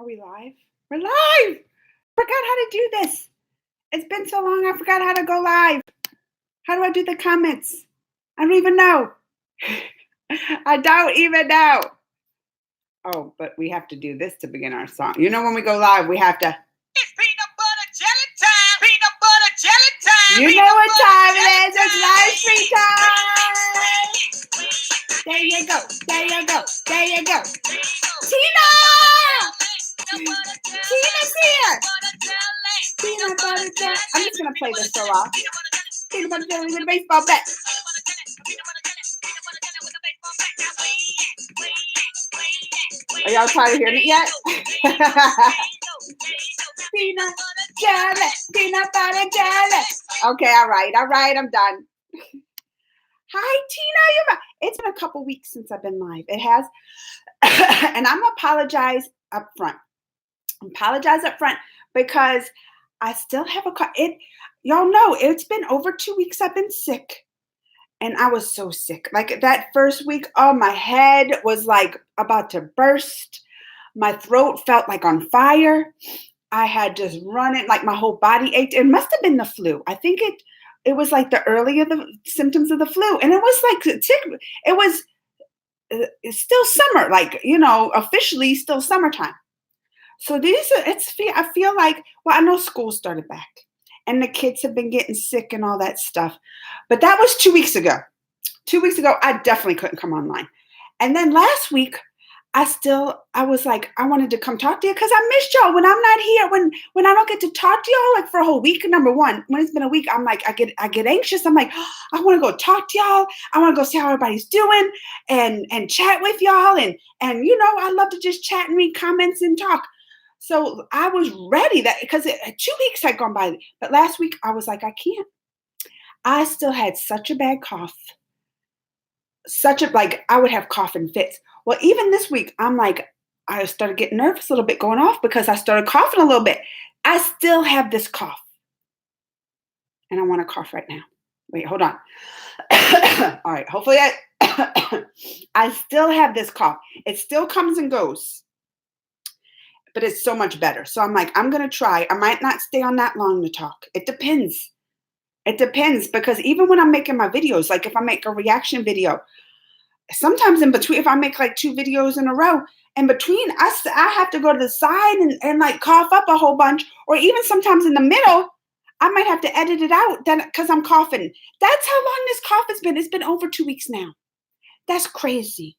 Are we live? We're live! Forgot how to do this. It's been so long, I forgot how to go live. How do I do the comments? I don't even know. I don't even know. Oh, but we have to do this to begin our song. You know when we go live, we have to. It's peanut butter jelly time. Peanut butter jelly time. You know what time it is. It's live stream time. There you go. There you go. There you go. Tina! Tina's here. Peanut butter jelly. I'm just going to play this so off. Peanut butter jelly with a baseball bat. Are y'all tired of hearing it yet? Peanut jelly, peanut butter jelly. Okay, all right, I'm done. Hi, Tina. It's been a couple weeks since I've been live. It has, and I'm gonna apologize up front. Because I still have a cough. Y'all know it's been over 2 weeks I've been sick. And I was so sick. Like that first week, oh, my head was like about to burst. My throat felt like on fire. I had just running, like my whole body ached. It must have been the flu. I think it was like the early of the symptoms of the flu. And it was like, it's still summer, like, officially still summertime. So I feel like, well, I know school started back. And the kids have been getting sick and all that stuff. But that was 2 weeks ago. 2 weeks ago, I definitely couldn't come online. And then last week, I was like, I wanted to come talk to you because I missed y'all when I'm not here, when I don't get to talk to y'all like for a whole week. Number one, when it's been a week, I'm like, I get anxious. I'm like, oh, I want to go talk to y'all. I want to go see how everybody's doing and chat with y'all. And I love to just chat and read comments and talk. So I was ready because 2 weeks had gone by. But last week I was like, I can't. I still had such a bad cough. I would have coughing fits. Well, even this week, I'm like, I started getting nervous a little bit going off because I started coughing a little bit. I still have this cough. And I want to cough right now. Wait, hold on. All right. Hopefully I still have this cough. It still comes and goes. But it's so much better. So I'm like, I'm going to try. I might not stay on that long to talk. It depends. It depends because even when I'm making my videos, like if I make a reaction video, sometimes in between, if I make like 2 videos in a row, in between, I have to go to the side and like cough up a whole bunch. Or even sometimes in the middle, I might have to edit it out then because I'm coughing. That's how long this cough has been. It's been over 2 weeks now. That's crazy.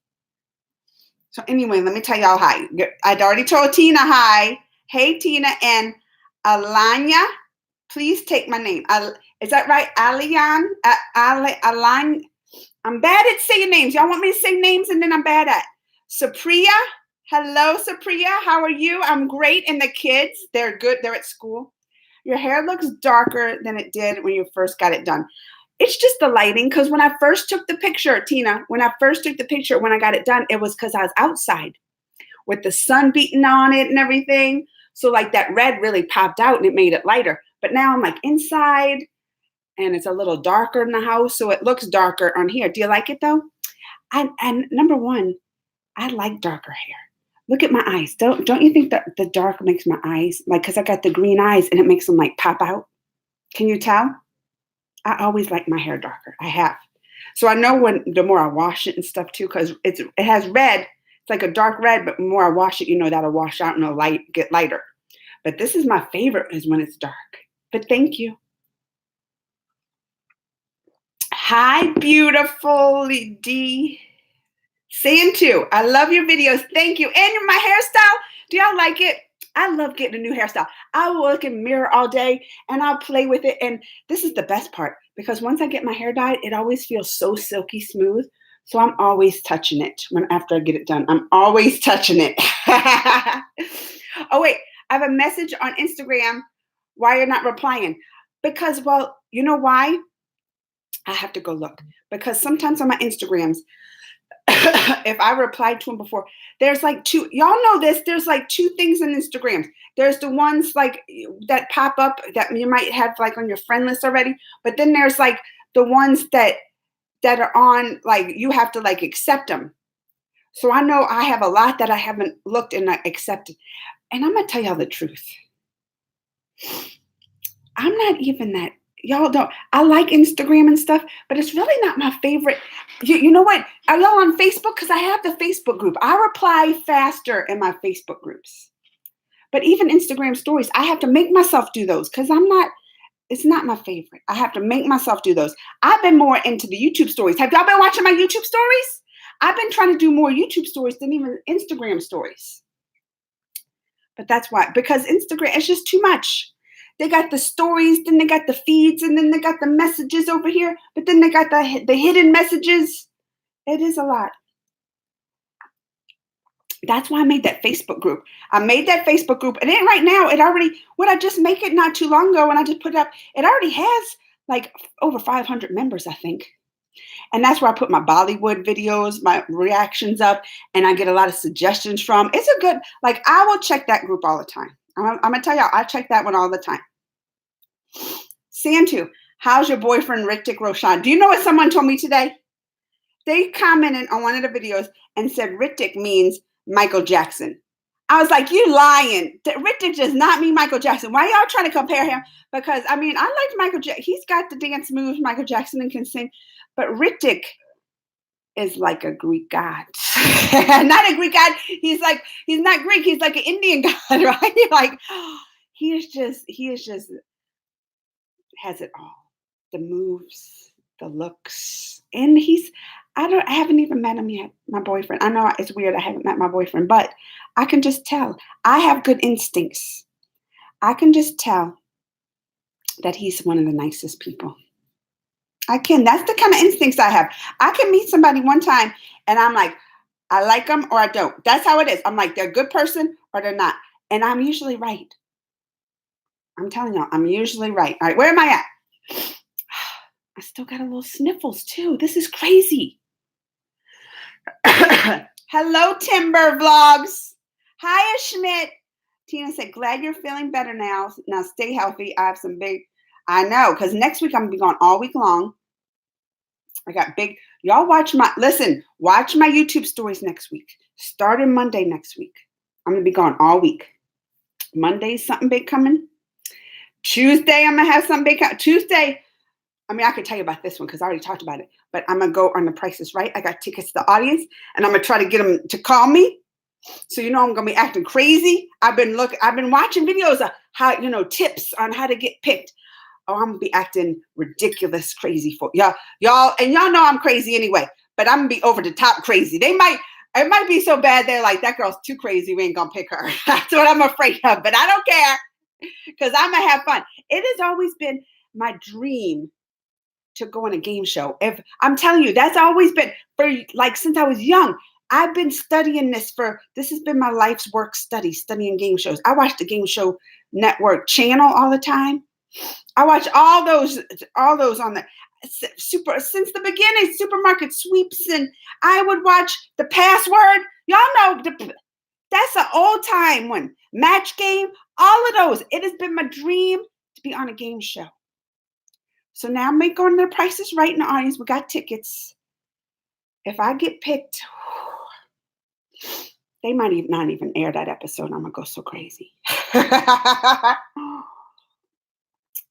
So anyway, let me tell y'all hi. I'd already told Tina hi. Hey, Tina and Alanya. Please take my name. Is that right? Alian? Alan. I'm bad at saying names. Y'all want me to say names and then I'm bad at. Supriya. Hello, Supriya. How are you? I'm great. And the kids, they're good. They're at school. Your hair looks darker than it did when you first got it done. It's just the lighting, because when I first took the picture, Tina, when I got it done, it was because I was outside with the sun beating on it and everything. So like that red really popped out and it made it lighter. But now I'm like inside and it's a little darker in the house. So it looks darker on here. Do you like it though? And number one, I like darker hair. Look at my eyes. Don't you think that the dark makes my eyes, like, because I got the green eyes and it makes them like pop out? Can you tell? I always like my hair darker. I have. So I know the more I wash it and stuff too, because it has red. It's like a dark red, but the more I wash it, that'll wash out and it'll get lighter. But this is my favorite, is when it's dark. But thank you. Hi, beautiful D. Santu. I love your videos. Thank you. And my hairstyle. Do y'all like it? I love getting a new hairstyle. I will look in the mirror all day and I'll play with it. And this is the best part, because once I get my hair dyed, it always feels so silky smooth. So I'm always touching it after I get it done. I'm always touching it. Oh, wait. I have a message on Instagram. Why you're not replying? Because, well, you know why? I have to go look. Because sometimes on my Instagrams, if I replied to them before, there's like 2, y'all know this, there's like 2 things on Instagram. There's the ones like that pop up that you might have like on your friend list already. But then there's like the ones that are on, like you have to like accept them. So I know I have a lot that I haven't looked and accepted. And I'm going to tell y'all the truth. I'm not even that. Y'all don't. I like Instagram and stuff, but it's really not my favorite. You know what? Are y'all on Facebook? Because I have the Facebook group. I reply faster in my Facebook groups. But even Instagram stories, I have to make myself do those because it's not my favorite. I have to make myself do those. I've been more into the YouTube stories. Have y'all been watching my YouTube stories? I've been trying to do more YouTube stories than even Instagram stories. But that's why, because Instagram, it's just too much. They got the stories, then they got the feeds, and then they got the messages over here, but then they got the hidden messages. It is a lot. That's why I made that Facebook group. I made that Facebook group, and then right now, I just make it not too long ago, and I just put it up, it already has like over 500 members, I think. And that's where I put my Bollywood videos, my reactions up, and I get a lot of suggestions from. It's a good, like, I will check that group all the time. I'm going to tell y'all, I check that one all the time. Santu, how's your boyfriend, Ritik Roshan? Do you know what someone told me today? They commented on one of the videos and said Ritik means Michael Jackson. I was like, you lying. Ritik does not mean Michael Jackson. Why y'all trying to compare him? Because, I mean, I liked Michael Jackson. He's got the dance moves Michael Jackson and can sing. But Ritik is like a Greek god. Not a Greek god. He's not Greek. He's like an Indian god, right? Like, he is just has it all. The moves, the looks. And I haven't even met him yet, my boyfriend. I know it's weird I haven't met my boyfriend, but I can just tell. I have good instincts. I can just tell that he's one of the nicest people. I can. That's the kind of instincts I have. I can meet somebody one time and I'm like, I like them or I don't. That's how it is. I'm like, they're a good person or they're not. And I'm usually right. I'm telling y'all, I'm usually right. All right, where am I at? I still got a little sniffles too. This is crazy. Hello, Timber Vlogs. Hiya, Schmidt. Tina said, glad you're feeling better now. Now stay healthy. I know, because next week I'm going to be gone all week long. I got y'all watch my YouTube stories next week. Starting Monday next week. I'm going to be gone all week. Monday's something big coming. Tuesday, I'm going to have something big coming. Tuesday, I mean, I could tell you about this one because I already talked about it, but I'm going to go on The Price is Right. I got tickets to the audience, and I'm going to try to get them to call me. So, I'm going to be acting crazy. I've been watching videos of how, tips on how to get picked. Oh, I'm going to be acting ridiculous crazy for y'all. And y'all know I'm crazy anyway, but I'm going to be over the top crazy. It might be so bad. They're like, that girl's too crazy. We ain't going to pick her. That's what I'm afraid of, but I don't care because I'm going to have fun. It has always been my dream to go on a game show. I'm telling you, that's always been since I was young. I've been studying this has been my life's work studying game shows. I watch the Game Show Network channel all the time. I watch all those on the since the beginning, Supermarket Sweeps, and I would watch The Password. Y'all know that's an old time one. Match Game, all of those. It has been my dream to be on a game show. So now I'm going to The Price is Right in the audience. We got tickets. If I get picked, they might not even air that episode. I'm going to go so crazy.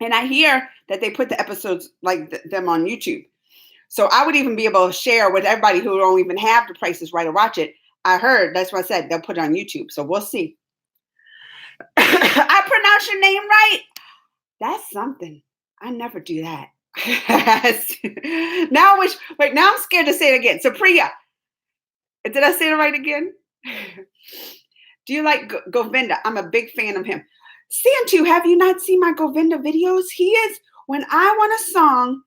And I hear that they put the episodes like them on YouTube. So I would even be able to share with everybody who don't even have The Price is Right or watch it. I heard, that's what I said, they'll put it on YouTube. So we'll see. I pronounce your name right. That's something. I never do that. Now I'm scared to say it again. So Priya, did I say it right again? Do you like Govinda? I'm a big fan of him. Santu, have you not seen my Govinda videos? When I want a song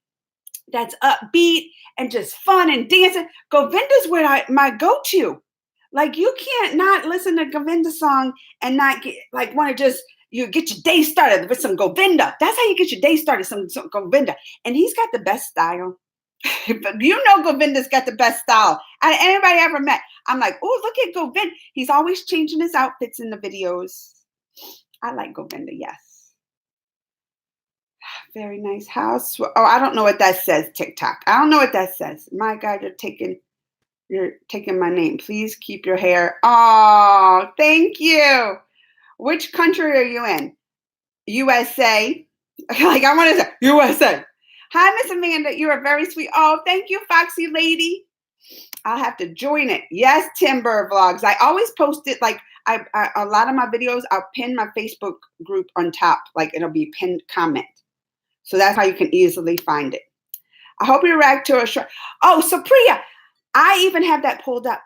that's upbeat and just fun and dancing, Govinda's my go-to. Like, you can't not listen to Govinda song and not get want to just you get your day started with some Govinda. That's how you get your day started, some Govinda. And he's got the best style. But Govinda's got the best style anybody ever met. I'm like, oh, look at Govinda. He's always changing his outfits in the videos. I like Govinda, yes. Very nice house. Oh, I don't know what that says, TikTok. I don't know what that says. My God, you're taking my name. Please keep your hair. Oh, thank you. Which country are you in? USA. Like I want to say USA. Hi, Miss Amanda. You are very sweet. Oh, thank you, Foxy Lady. I'll have to join it. Yes, Timber Vlogs. I always post it like a lot of my videos. I'll pin my Facebook group on top. Like it'll be pinned comment. So that's how you can easily find it. I hope you react to a short. Oh, so Priya, I even have that pulled up.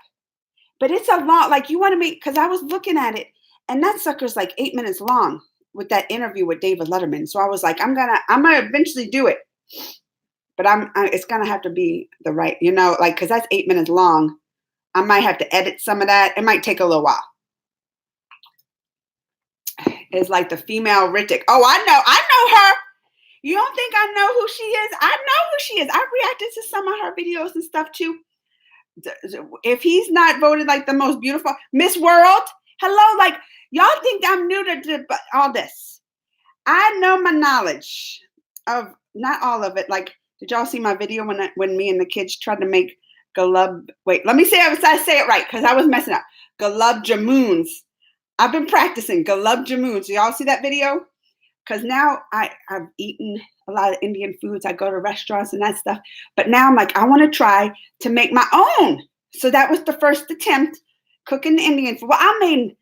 But it's a lot. Like you want to make, because I was looking at it, and that sucker's like 8 minutes long with that interview with David Letterman. So I was like, I'm gonna eventually do it, but it's gonna have to be the right, like because that's 8 minutes long. I might have to edit some of that. It might take a little while. It's like the female Riddick. Oh, I know her. You don't think I know who she is? I know who she is. I reacted to some of her videos and stuff too. If he's not voted like the most beautiful Miss World, hello, like y'all think I'm new to all this. I know my knowledge of not all of it. Like, did y'all see my video when me and the kids tried to make galub? Wait, let me say I say it right because I was messing up. Galub jamuns. I've been practicing galub jamuns. Y'all see that video? Because now I've eaten a lot of Indian foods. I go to restaurants and that stuff. But now I'm like, I want to try to make my own. So that was the first attempt cooking Indian food. Well, I made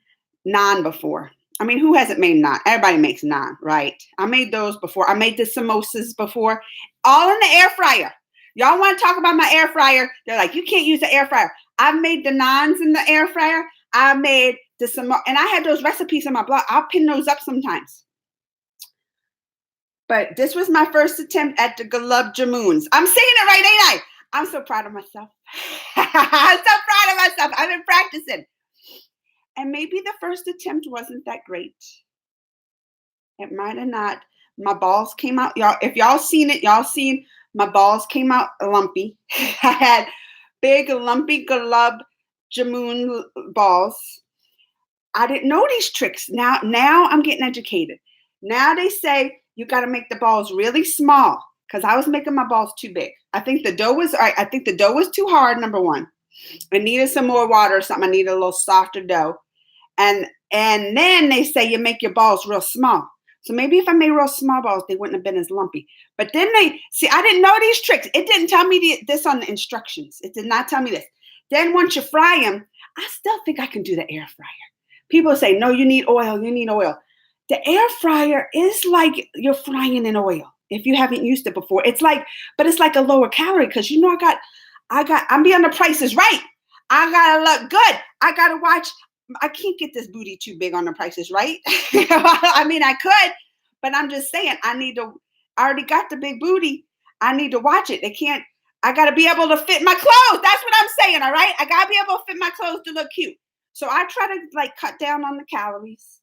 naan before. I mean, who hasn't made naan? Everybody makes naan, right? I made those before. I made the samosas before. All in the air fryer. Y'all want to talk about my air fryer? They're like, you can't use the air fryer. I've made the naans in the air fryer. I made the samosa. And I have those recipes on my blog. I'll pin those up sometimes. But this was my first attempt at the Gulab Jamuns. I'm saying it right, ain't I? I'm so proud of myself. I'm so proud of myself. I've been practicing. And maybe the first attempt wasn't that great. It might have not. My balls came out. Y'all, if y'all seen it, y'all seen my balls came out lumpy. I had big lumpy Gulab Jamun balls. I didn't know these tricks. Now I'm getting educated. Now they say you got to make the balls really small because I was making my balls too big. I think the dough was too hard. Number one, I needed some more water or something. I needed a little softer dough, and then they say you make your balls real small. So maybe if I made real small balls, they wouldn't have been as lumpy. But then I didn't know these tricks. It didn't tell me this on the instructions. It did not tell me this. Then once you fry them, I still think I can do the air fryer. People say, no, you need oil. You need oil. The air fryer is like you're frying in oil. If you haven't used it before, it's like a lower calorie because I'm being the Price is Right. I gotta look good. I gotta watch. I can't get this booty too big on the Price is Right. I mean, I could, but I'm just saying I already got the big booty. I need to watch it. I gotta be able to fit my clothes. That's what I'm saying. All right. I gotta be able to fit my clothes to look cute. So I try to cut down on the calories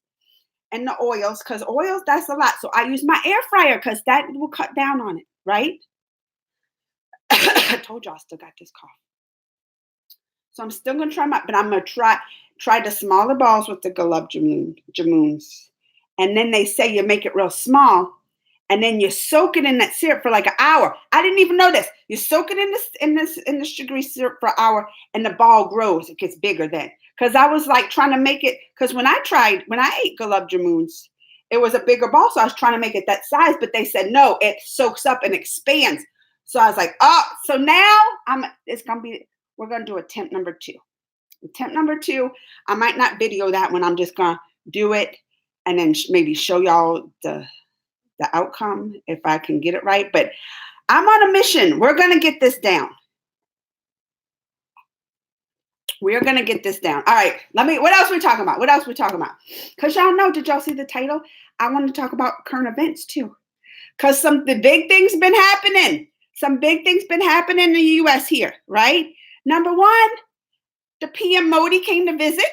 and the oils because oils, that's a lot. So I use my air fryer because that will cut down on it, right? I told y'all I still got this cough. So I'm still going to try but I'm going to try the smaller balls with the Gulab Jamuns. And then they say you make it real small and then you soak it in that syrup for like an hour. I didn't even know this. You soak it in the sugary syrup for an hour and the ball grows. It gets bigger then. Because I was like trying to make it, because when I ate Gulab Jamuns, it was a bigger ball. So I was trying to make it that size, but they said, no, it soaks up and expands. So I was like, oh, so now we're going to do attempt number 2. Attempt number 2, I might not video that one. I'm just going to do it and then maybe show y'all the outcome if I can get it right. But I'm on a mission. We're going to get this down. We're going to get this down. All right. What else are we talking about? Because y'all know, did y'all see the title? I want to talk about current events too. Because the big things been happening. Some big things been happening in the U.S. here, right? Number 1, the PM Modi came to visit.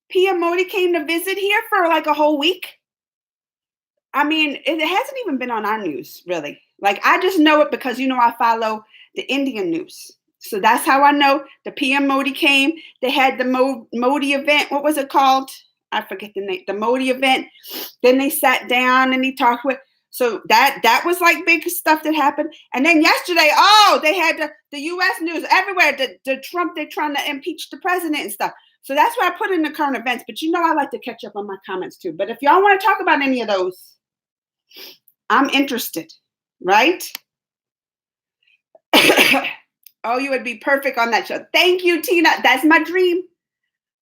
PM Modi came to visit here for like a whole week. I mean, it hasn't even been on our news, really. Like, I just know it because, I follow the Indian news. So that's how I know the PM Modi came. They had the Modi event. What was it called? I forget the name. The Modi event. Then they sat down and he talked with. So that was like big stuff that happened. And then yesterday, they had the U.S. news everywhere. The Trump, they're trying to impeach the president and stuff. So that's what I put in the current events. But you know I like to catch up on my comments too. But if y'all want to talk about any of those, I'm interested, right? Oh, you would be perfect on that show. Thank you, Tina. That's my dream.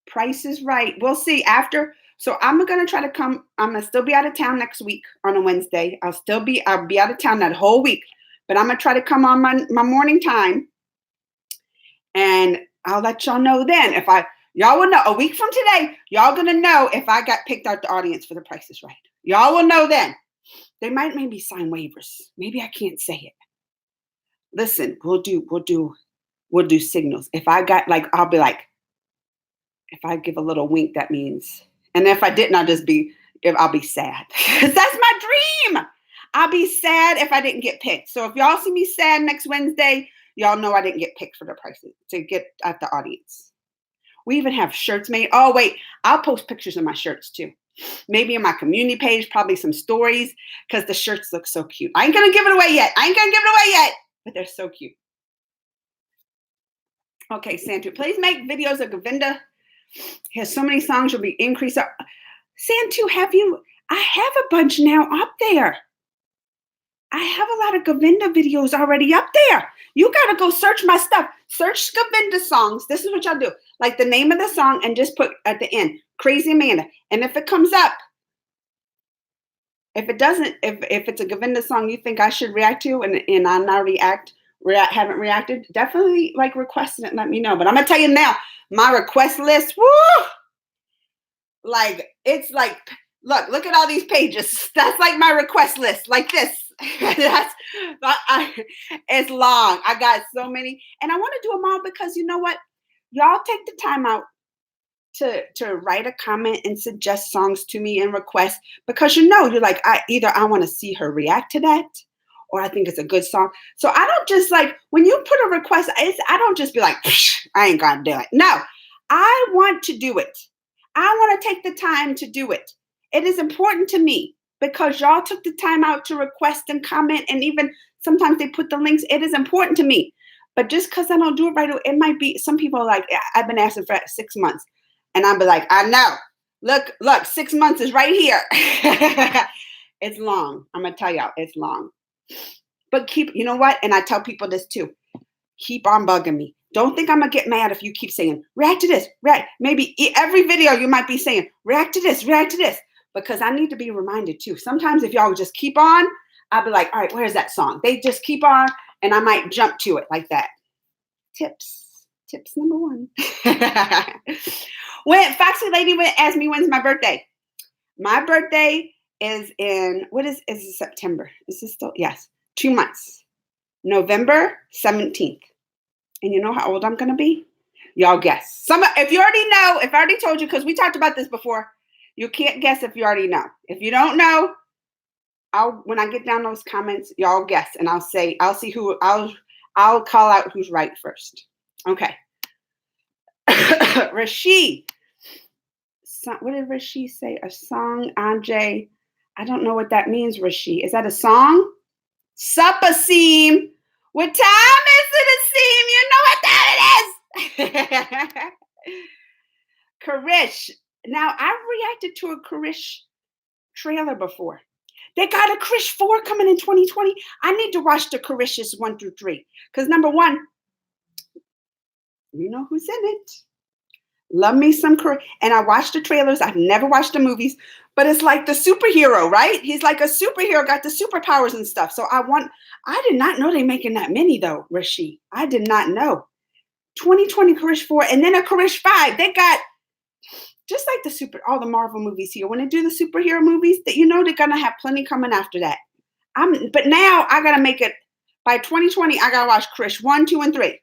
Price is Right. We'll see after. So I'm gonna try to come. I'm gonna still be out of town next week on a Wednesday. I'll be out of town that whole week. But I'm gonna try to come on my morning time. And I'll let y'all know then. Y'all will know a week from today, y'all gonna know if I got picked out the audience for The Price is Right. Y'all will know then. They might maybe sign waivers. Maybe I can't say it. Listen, we'll do signals. If I got I'll be like, if I give a little wink, that means, and if I didn't, I'll be sad. Because that's my dream. I'll be sad if I didn't get picked. So if y'all see me sad next Wednesday, y'all know I didn't get picked for The Price to get at the audience. We even have shirts made. Oh, wait, I'll post pictures of my shirts too. Maybe in my community page, probably some stories, because the shirts look so cute. I ain't going to give it away yet. But they're so cute. Okay, Santu, please make videos of Govinda. He has so many songs, will be increased. Santu, I have a bunch now up there. I have a lot of Govinda videos already up there. You got to go search my stuff. Search Govinda songs. This is what y'all do. Like the name of the song and just put at the end, Crazy Amanda. And if it comes up, if it doesn't, if it's a Govinda song you think I should react to and I'm not haven't reacted, definitely request it and let me know. But I'm going to tell you now, my request list, woo! Look at all these pages. That's like my request list, like this. It's long. I got so many, and I want to do them all because you know what? Y'all take the time out to write a comment and suggest songs to me and request, because you're like, I want to see her react to that, or I think it's a good song. So I don't just when you put a request, I don't just be like, I ain't gonna do it. No, I want to do it. I want to take the time to do it. It is important to me because y'all took the time out to request and comment, and even sometimes they put the links. It is important to me. But just because I don't do it right away, it might be, some people are like, I've been asking for 6 months. And I'll be like, I know. Look, 6 months is right here. It's long. I'm going to tell y'all, it's long. But you know what? And I tell people this too. Keep on bugging me. Don't think I'm going to get mad if you keep saying, react to this. Maybe every video you might be saying, react to this. Because I need to be reminded too. Sometimes if y'all just keep on, I'll be like, all right, where's that song? They just keep on, and I might jump to it like that. Tips number 1. When Foxy Lady asked me when's my birthday. My birthday is in, is it September? Is this still? Yes, 2 months. November 17th. And you know how old I'm going to be? Y'all guess. If you already know, if I already told you, because we talked about this before, you can't guess if you already know. If you don't know, when I get down those comments, y'all guess, and I'll see who, I'll call out who's right first. Okay. Rashid. What did Rashid say? A song, Anjay. I don't know what that means, Rashid. Is that a song? Supper seam. What time is it, a seam? You know what time it is. Karish. Now, I've reacted to a Karish trailer before. They got a Karish 4 coming in 2020. I need to watch the Karishes 1 through 3. Because number 1, you know who's in it. Love me some Karish. And I watched the trailers. I've never watched the movies. But it's like the superhero, right? He's like a superhero, got the superpowers and stuff. So I did not know they're making that many though, Rashid. I did not know. 2020 Karish 4 and then a Karish 5. They got, just like all the Marvel movies here, when they do the superhero movies, that they're gonna have plenty coming after that. But now I gotta make it by 2020. I gotta watch Karish 1, 2, and 3.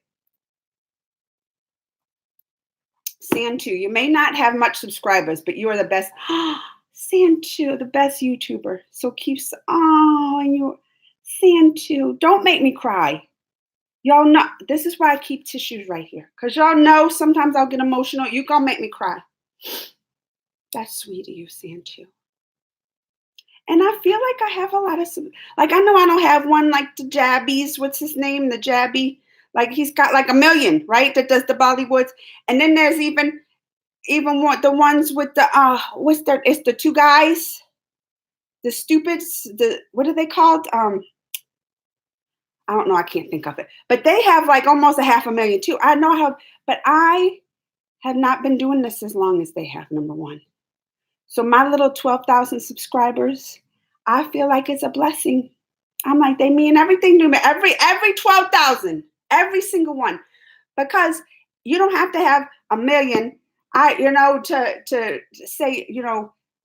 Santu, you may not have much subscribers, but you are the best. Santu, the best YouTuber. So and you, Santu, don't make me cry. Y'all know, this is why I keep tissues right here. Because y'all know sometimes I'll get emotional. You gonna make me cry. That's sweet of you, Santu. And I feel like I have a lot of, I know I don't have one like the Jabbies. What's his name? The Jabby. He's got 1 million, right? That does the Bollywoods. And then there's even even what the ones with the it's the two guys, the stupids, what are they called? I don't know, I can't think of it. But they have like almost a half a million too. I know how, but I have not been doing this as long as they have, number one. So my little 12,000 subscribers, I feel like it's a blessing. I'm like, they mean everything to me. Every 12,000, every single one. Because you don't have to have a million, to say,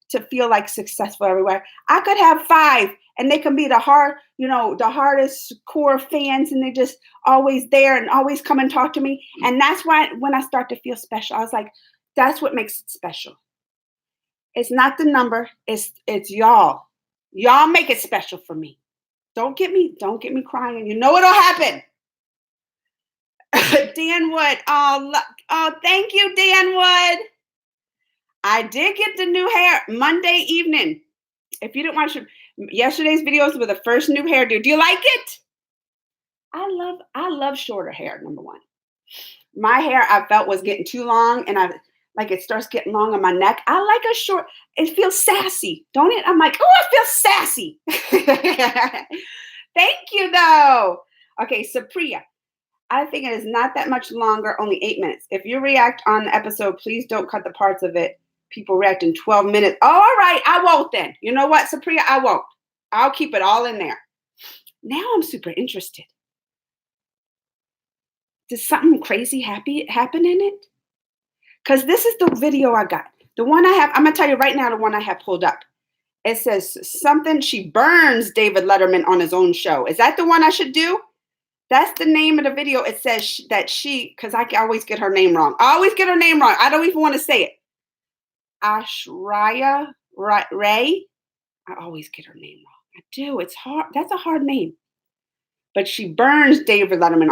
to feel like successful everywhere. I could have 5 and they can be the hardest core fans, and they're just always there and always come and talk to me. And that's why when I start to feel special, I was like, that's what makes it special. It's not the number, it's y'all. Y'all make it special for me. Don't get me crying. You know what'll happen. Dan Wood. Oh, thank you, Dan Wood. I did get the new hair Monday evening. If you didn't watch yesterday's videos with the first new hairdo, do you like it? I love shorter hair, number one. My hair I felt was getting too long, and it starts getting long on my neck. I like a short, it feels sassy, don't it? I'm like, oh, it feels sassy. Thank you, though. Okay, Supriya. I think it is not that much longer, only 8 minutes. If you react on the episode, please don't cut the parts of it. People react in 12 minutes. Oh, all right, I won't then. You know what, Supriya? I won't. I'll keep it all in there. Now I'm super interested. Did something crazy happen in it? Because this is the video I got. The one I have, I'm going to tell you right now the one I have pulled up. It says something, she burns David Letterman on his own show. Is that the one I should do? That's the name of the video. It says that because I always get her name wrong. I always get her name wrong. I don't even want to say it. Ashraya Ray. I always get her name wrong. I do. It's hard. That's a hard name. But she burns David Letterman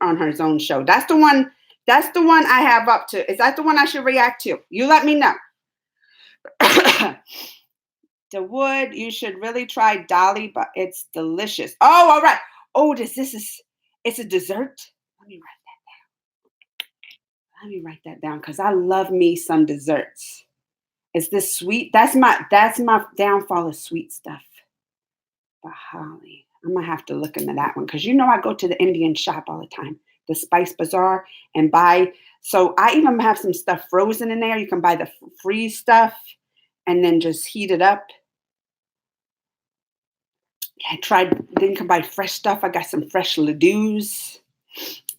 on her own show. That's the one. That's the one I have up to. Is that the one I should react to? You let me know. The wood, you should really try Dolly, but it's delicious. Oh, all right. Oh, it's a dessert. Let me write that down because I love me some desserts. Is this sweet? That's my downfall of sweet stuff. Bahali. I'm gonna have to look into that one because I go to the Indian shop all the time, the Spice Bazaar, and buy. So I even have some stuff frozen in there. You can buy the freeze stuff and then just heat it up. I tried. Then you can buy fresh stuff. I got some fresh ladoos.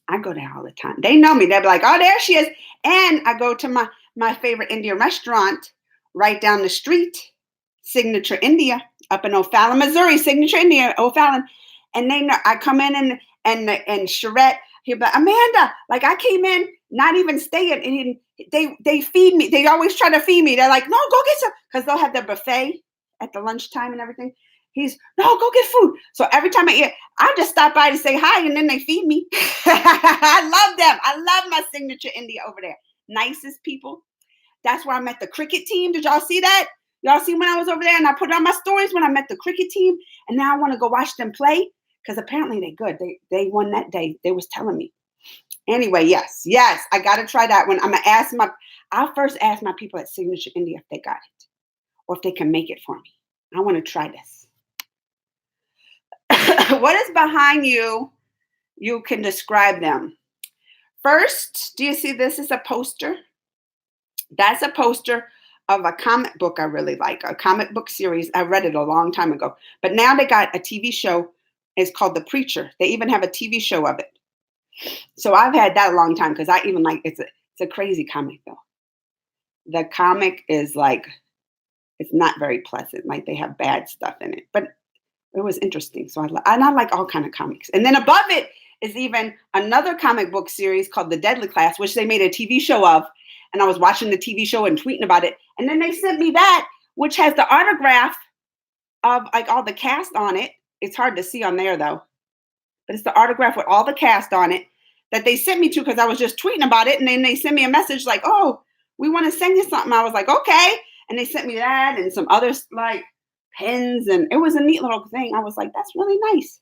I go there all the time. They know me. They're like, oh, there she is. And I go to my favorite Indian restaurant right down the street, Signature India, up in O'Fallon, Missouri, Signature India, O'Fallon. And I come in and Charette, he'll be like, Amanda, like I came in, not even staying, and they feed me. They always try to feed me. They're like, no, go get some, because they'll have their buffet at the lunchtime and everything. No, go get food. So every time I eat, I just stop by to say hi, and then they feed me. I love them. I love my Signature India over there. Nicest people. That's where I met the cricket team. Did y'all see that? Y'all see when I was over there and I put it on my stories when I met the cricket team, and now I want to go watch them play because apparently they're good. They won that day. They was telling me. Anyway, yes, I got to try that one. I'll first ask my people at Signature India if they got it or if they can make it for me. I want to try this. What is behind you? You can describe them. First, do you see this is a poster? That's a poster of a comic book I really like, a comic book series. I read it a long time ago. But now they got a TV show. It's called The Preacher. They even have a TV show of it. So I've had that a long time because I even like it's a crazy comic though. The comic is like, it's not very pleasant. Like they have bad stuff in it. But it was interesting. So I like all kind of comics. And then above it is even another comic book series called The Deadly Class, which they made a TV show of. And I was watching the TV show and tweeting about it. And then they sent me that, which has the autograph of like all the cast on it. It's hard to see on there though. But it's the autograph with all the cast on it that they sent me to because I was just tweeting about it. And then they sent me a message like, oh, we want to send you something. I was like, okay. And they sent me that and some other like pens, and it was a neat little thing. I was like, that's really nice.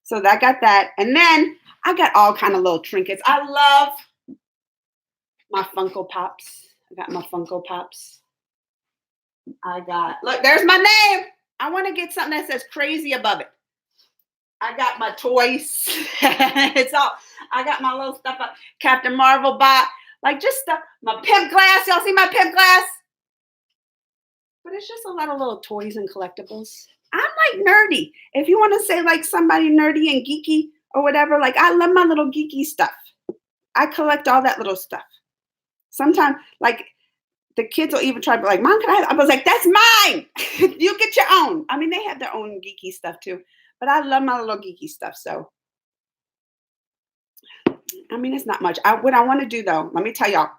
So I got that. And then I got all kind of little trinkets. I love my Funko Pops. I got my Funko Pops. Look, there's my name. I want to get something that says crazy above it. I got my toys. It's all, I got my little stuff up. Captain Marvel bot. Like just stuff. My pimp glass. Y'all see my pimp glass? But it's just a lot of little toys and collectibles. I'm like nerdy. If you want to say like somebody nerdy and geeky or whatever, like I love my little geeky stuff. I collect all that little stuff. Sometimes, like the kids will even try to be like, Mom, can I have? I was like, that's mine. You get your own. I mean, they have their own geeky stuff too. But I love my little geeky stuff. So, I mean, it's not much. What I want to do though, let me tell y'all,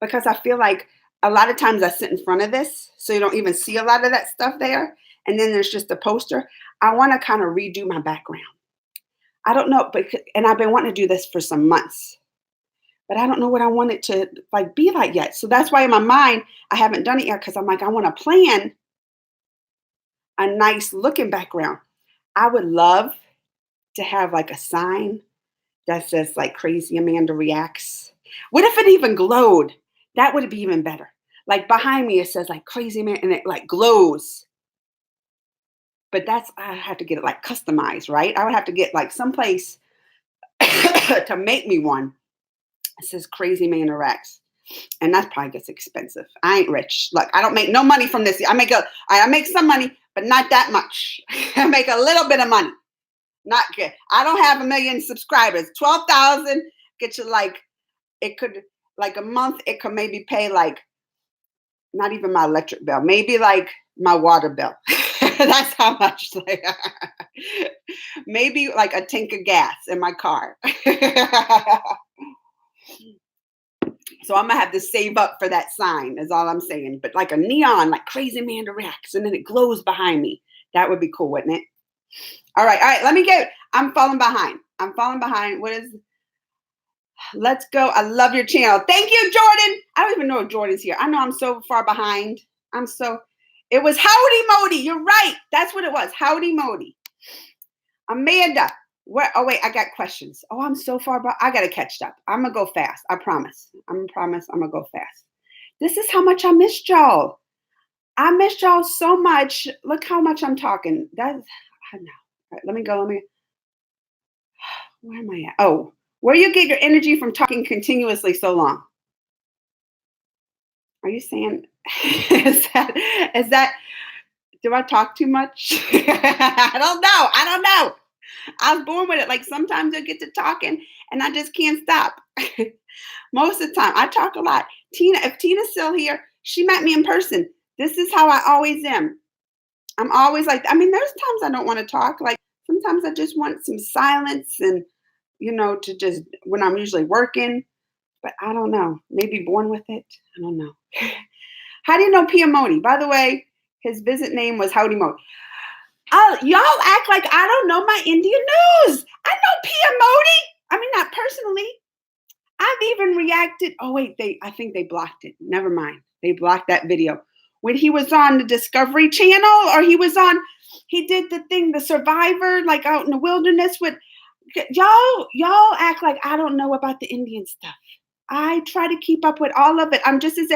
because I feel like a lot of times I sit in front of this, so you don't even see a lot of that stuff there. And then there's just a poster. I want to kind of redo my background. I don't know, and I've been wanting to do this for some months, but I don't know what I want it to like be like yet. So that's why in my mind, I haven't done it yet because I'm like, I want to plan a nice looking background. I would love to have like a sign that says like Crazy Amanda Reacts. What if it even glowed? That would be even better. Like behind me, it says like Crazy Amanda and it like glows. But I have to get it like customized, right? I would have to get like someplace to make me one. It says Crazy Amanda Reacts. And that probably gets expensive. I ain't rich. Look, I don't make no money from this. I make some money, but not that much. I make a little bit of money. Not good. I don't have 1 million subscribers. 12,000 get you like, it could, like a month, it could maybe pay like, not even my electric bill, maybe like my water bill. That's how much, like, maybe like a tank of gas in my car. So I'm gonna have to save up for that sign, is all I'm saying. But like a neon, like Crazy Amanda Reacts, and then it glows behind me. That would be cool, wouldn't it? All right. Let me get. I'm falling behind. Let's go. I love your channel. Thank you, Jordan. I don't even know if Jordan's here. I know I'm so far behind. It was Howdy Modi. You're right. That's what it was. Howdy Modi. Amanda. Oh, wait, I got questions. Oh, I'm so far behind. I got to catch up. I'm going to go fast. I promise. I'm going to go fast. This is how much I missed y'all. I missed y'all so much. Look how much I'm talking. I know. All right, let me go. Where am I at? Oh, where you get your energy from talking continuously so long? Are you saying, is that, do I talk too much? I don't know. I was born with it. Like sometimes I get to talking and I just can't stop. Most of the time I talk a lot. If Tina's still here, she met me in person. This is how I always am. I'm always like, I mean, there's times I don't want to talk. Like sometimes I just want some silence and, to just, when I'm usually working, but I don't know, maybe born with it. I don't know. How do you know Pia Modi? By the way, his visit name was Howdy Modi. Y'all act like I don't know my Indian news. I know Pia Modi. I mean, not personally. I've even reacted. Oh, wait, I think they blocked it. Never mind. They blocked that video. When he was on the Discovery Channel or he did the thing, the Survivor, like out in the wilderness with, y'all act like I don't know about the Indian stuff. I try to keep up with all of it. I'm just y'all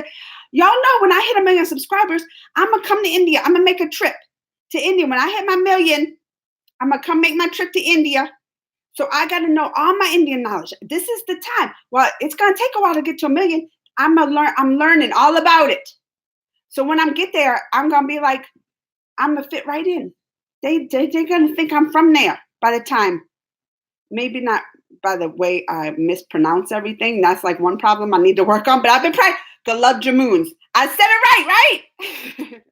know when I hit 1 million subscribers, I'm going to come to India. I'm going to make a trip to India. When I hit my 1 million, I'm going to come make my trip to India. So I got to know all my Indian knowledge. This is the time. Well, it's going to take a while to get to 1 million. I'm learning all about it. So when I get there, I'm going to be like, I'm going to fit right in. They're going to think I'm from there by the time. Maybe not by the way I mispronounce everything. That's like one problem I need to work on. But I've been practicing. Galub Jamoons. I said it right?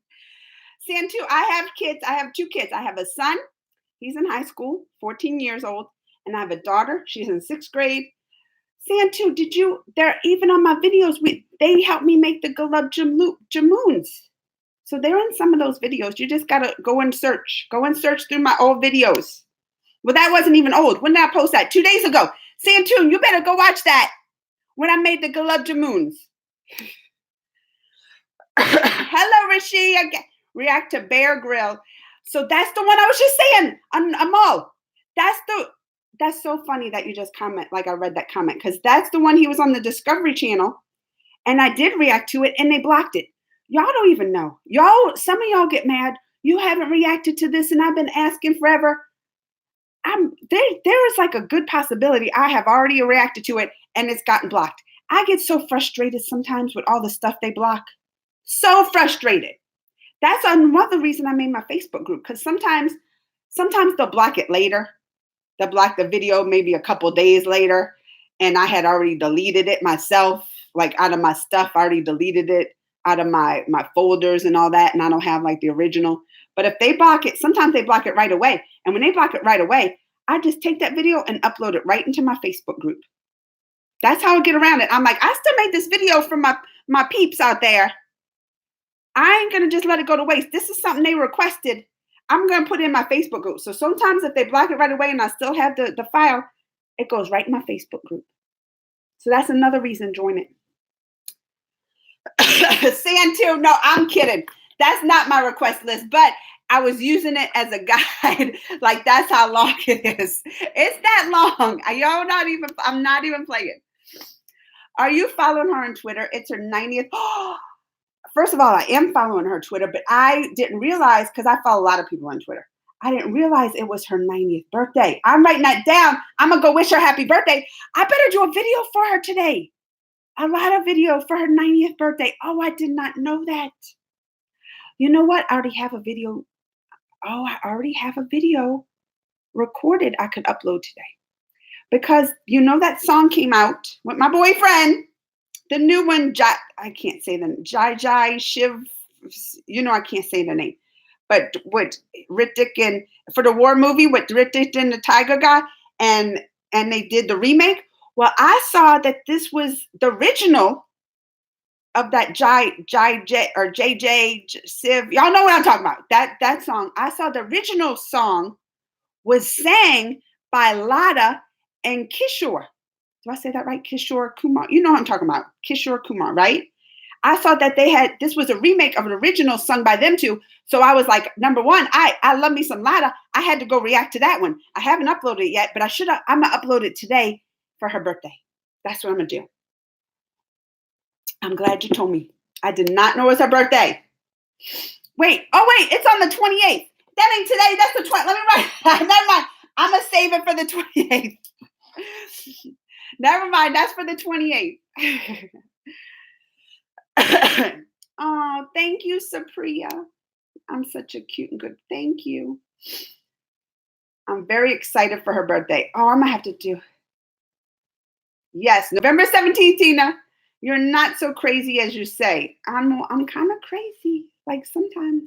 Santu, I have kids. I have 2 kids. I have a son. He's in high school, 14 years old. And I have a daughter. She's in 6th grade. Santu, they're even on my videos. They helped me make the Galub Jamoons. So they're in some of those videos. You just got to go and search. Go and search through my old videos. Well, that wasn't even old. When did I post that? 2 days ago. Santoon, you better go watch that. When I made the Galub Jamoons. Hello, Rishi. React to Bear Grill. So that's the one I was just saying. Amal. That's so funny that you just comment. Like I read that comment. Because that's the one he was on the Discovery Channel. And I did react to it and they blocked it. Y'all don't even know. Some of y'all get mad. You haven't reacted to this and I've been asking forever. There is like a good possibility I have already reacted to it and it's gotten blocked. I get so frustrated sometimes with all the stuff they block. So frustrated. That's another reason I made my Facebook group, because sometimes they'll block it later. They'll block the video maybe a couple days later, and I had already deleted it myself, like out of my stuff. I already deleted it out of my folders and all that, and I don't have like the original. But if they block it, sometimes they block it right away. And when they block it right away, I just take that video and upload it right into my Facebook group. That's how I get around it. I'm like, I still made this video for my peeps out there. I ain't going to just let it go to waste. This is something they requested. I'm going to put it in my Facebook group. So sometimes if they block it right away and I still have the file, it goes right in my Facebook group. So that's another reason, join it. Sand too. No, I'm kidding. That's not my request list, but I was using it as a guide. Like, that's how long it is. It's that long. I'm not even playing. Are you following her on Twitter? It's her 90th. First of all, I am following her Twitter, but I didn't realize, because I follow a lot of people on Twitter. I didn't realize it was her 90th birthday. I'm writing that down. I'm going to go wish her happy birthday. I better do a video for her today. A lot of video for her 90th birthday. Oh, I did not know that. You know what? I already have a video. Oh, I already have a video recorded I could upload today. Because that song came out with my boyfriend. The new one, I can't say the Jai Shiv, I can't say the name. But with Ritik and for the war movie with Ritik and the Tiger guy, and they did the remake. Well, I saw that this was the original of that Jai J or JJ Shiv. Y'all know what I'm talking about. That song. I saw the original song was sang by Lata and Kishore. Do I say that right? Kishore Kumar. You know what I'm talking about. Kishore Kumar, right? I thought that this was a remake of an original sung by them two. So I was like, number one, I love me some Lata. I had to go react to that one. I haven't uploaded it yet, but I'm going to upload it today for her birthday. That's what I'm going to do. I'm glad you told me. I did not know it was her birthday. Wait, it's on the 28th. That ain't today. That's the 20th. Let me write. Never mind. I'm going to save it for the 28th. Never mind. That's for the 28th. Oh, thank you, Supriya. I'm such a cute and good. Thank you. I'm very excited for her birthday. Oh, I'm going to have to do. Yes, November 17th, Tina. You're not so crazy as you say. I'm kind of crazy, like sometimes.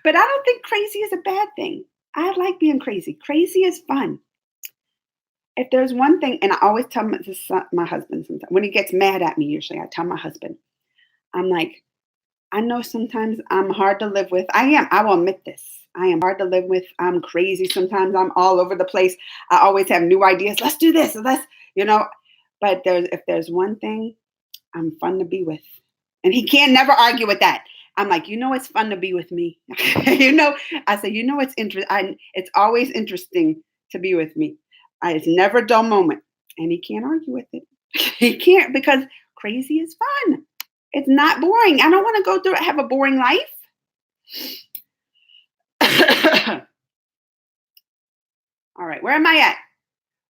But I don't think crazy is a bad thing. I like being crazy. Crazy is fun. If there's one thing, and I always tell my husband sometimes, when he gets mad at me, usually I tell my husband, I'm like, I know sometimes I'm hard to live with. I am. I will admit this. I am hard to live with. I'm crazy. Sometimes I'm all over the place. I always have new ideas. Let's do this. But if there's one thing, I'm fun to be with. And he can never argue with that. I'm like, it's fun to be with me. I say, it's interesting. It's always interesting to be with me. It's never a dull moment. And he can't argue with it. He can't, because crazy is fun. It's not boring. I don't want to go through it, have a boring life. All right, where am I at?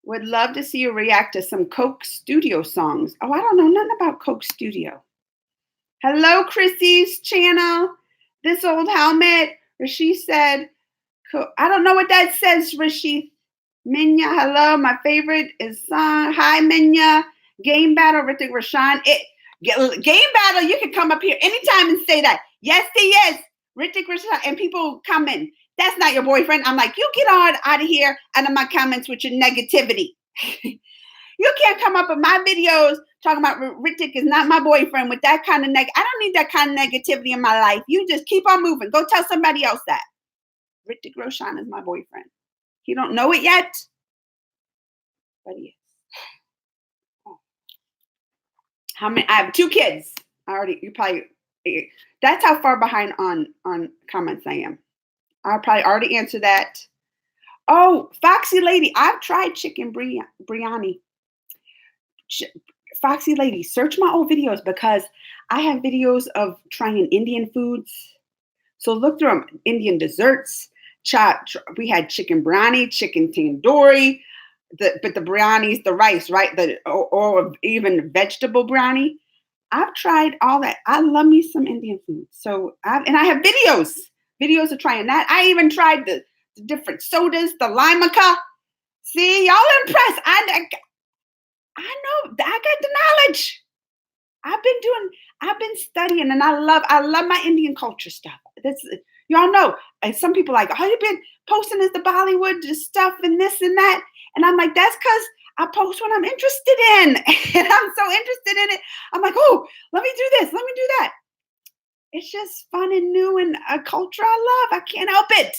Would love to see you react to some Coke Studio songs. Oh, I don't know nothing about Coke Studio. Hello, Chrissy's channel. This old helmet. Rashid said, I don't know what that says, Rashid. Minya, hello. My favorite is song. Hi, Minya. Game battle, Ritik Roshan. Game battle, you can come up here anytime and say that. Yes, he is. Ritik Roshan. And people comment, that's not your boyfriend. I'm like, you get out of here out of my comments with your negativity. You can't come up with my videos talking about Ritik is not my boyfriend with that kind of I don't need that kind of negativity in my life. You just keep on moving. Go tell somebody else that. Ritik Roshan is my boyfriend. You don't know it yet, but he is. Oh. How many? I have 2 kids. That's how far behind on comments I am. I'll probably already answer that. Oh, Foxy Lady, I've tried chicken biryani. Foxy Lady, search my old videos because I have videos of trying Indian foods. So look through them. Indian desserts. We had chicken biryani, chicken tandoori. But the biryani's the rice, right? Or even vegetable biryani. I've tried all that. I love me some Indian food. And I have videos of trying that. I even tried the different sodas, the limeca. See, y'all impressed. I know. I got the knowledge. I've been studying, and I love my Indian culture stuff. That's y'all know. And some people are like, oh, you've been posting the Bollywood stuff and this and that, and I'm like, that's because I post what I'm interested in, and I'm so interested in it. I'm like, oh, let me do this, let me do that. It's just fun and new and a culture I love. I can't help it.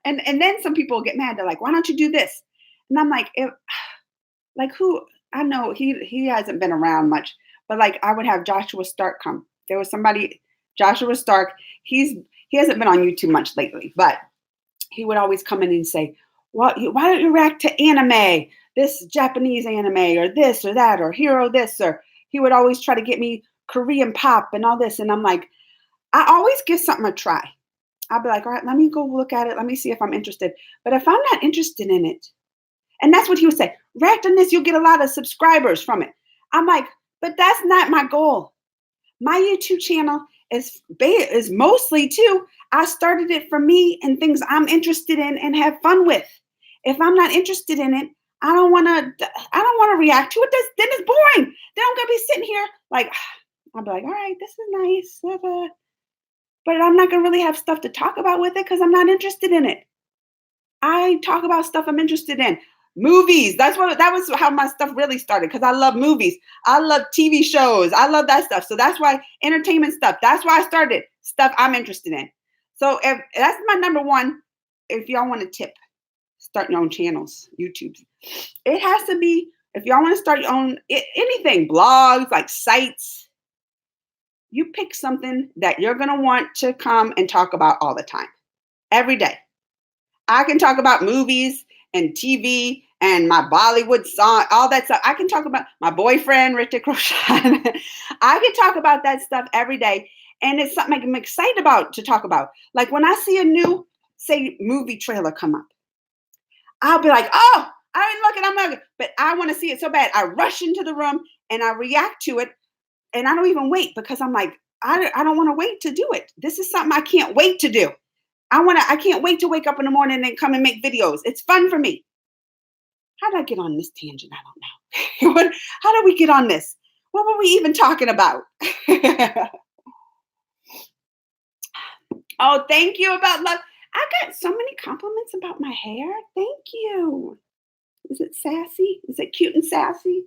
And then some people get mad. They're like, why don't you do this? And I'm like, like who? I know he hasn't been around much, but like I would have Joshua Stark come. There was somebody, Joshua Stark. He hasn't been on YouTube much lately, but he would always come in and say, "Well, why don't you react to anime? This Japanese anime, or this or that, or hero this." Or he would always try to get me Korean pop and all this, and I'm like, I always give something a try. I'll be like, all right, let me go look at it. Let me see if I'm interested. But if I'm not interested in it, and that's what he would say. React on this, you'll get a lot of subscribers from it. I'm like, but that's not my goal. My YouTube channel is mostly too. I started it for me and things I'm interested in and have fun with. If I'm not interested in it, I don't want to. I don't want to react to it. Then it's boring. Then I'm gonna be sitting here like, I'll be like, all right, this is nice, but I'm not gonna really have stuff to talk about with it because I'm not interested in it. I talk about stuff I'm interested in. Movies. That was how my stuff really started because I love movies. I love TV shows. I love that stuff. So that's why entertainment stuff. That's why I started stuff I'm interested in. So if that's my number one, if y'all want to tip, start your own channels, YouTube. It has to be if y'all want to start your own anything, blogs, like sites. You pick something that you're gonna want to come and talk about all the time, every day. I can talk about movies and TV and my Bollywood song, all that stuff. I can talk about my boyfriend, Ritik Roshan. I can talk about that stuff every day. And it's something I'm excited about to talk about. Like when I see a new, say, movie trailer come up, I'll be like, oh, I'm looking. But I want to see it so bad. I rush into the room and I react to it. And I don't even wait because I'm like, I don't want to wait to do it. This is something I can't wait to do. I can't wait to wake up in the morning and come and make videos. It's fun for me. How did I get on this tangent? I don't know. How did we get on this? What were we even talking about? Oh, thank you about love. I got so many compliments about my hair. Thank you. Is it sassy? Is it cute and sassy?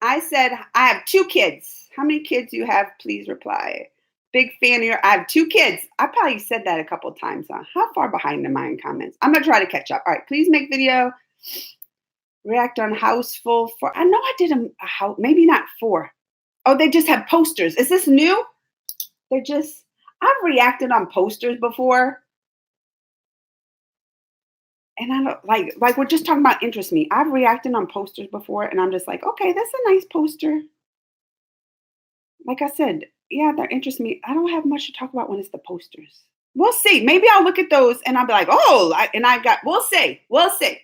I said, I have 2 kids. How many kids do you have? Please reply. Big fan of your. I have 2 kids. I probably said that a couple of times. How far behind am I in comments? I'm gonna try to catch up. All right, please make video. React on house full for. I know I did a house, maybe not 4. Oh, they just have posters. Is this new? They just. I've reacted on posters before, and I don't like we're just talking about interest me. I've reacted on posters before, and I'm just like, okay, that's a nice poster. Like I said, yeah, that interests me. I don't have much to talk about when it's the posters. We'll see. Maybe I'll look at those and I'll be like, oh, we'll see. We'll see.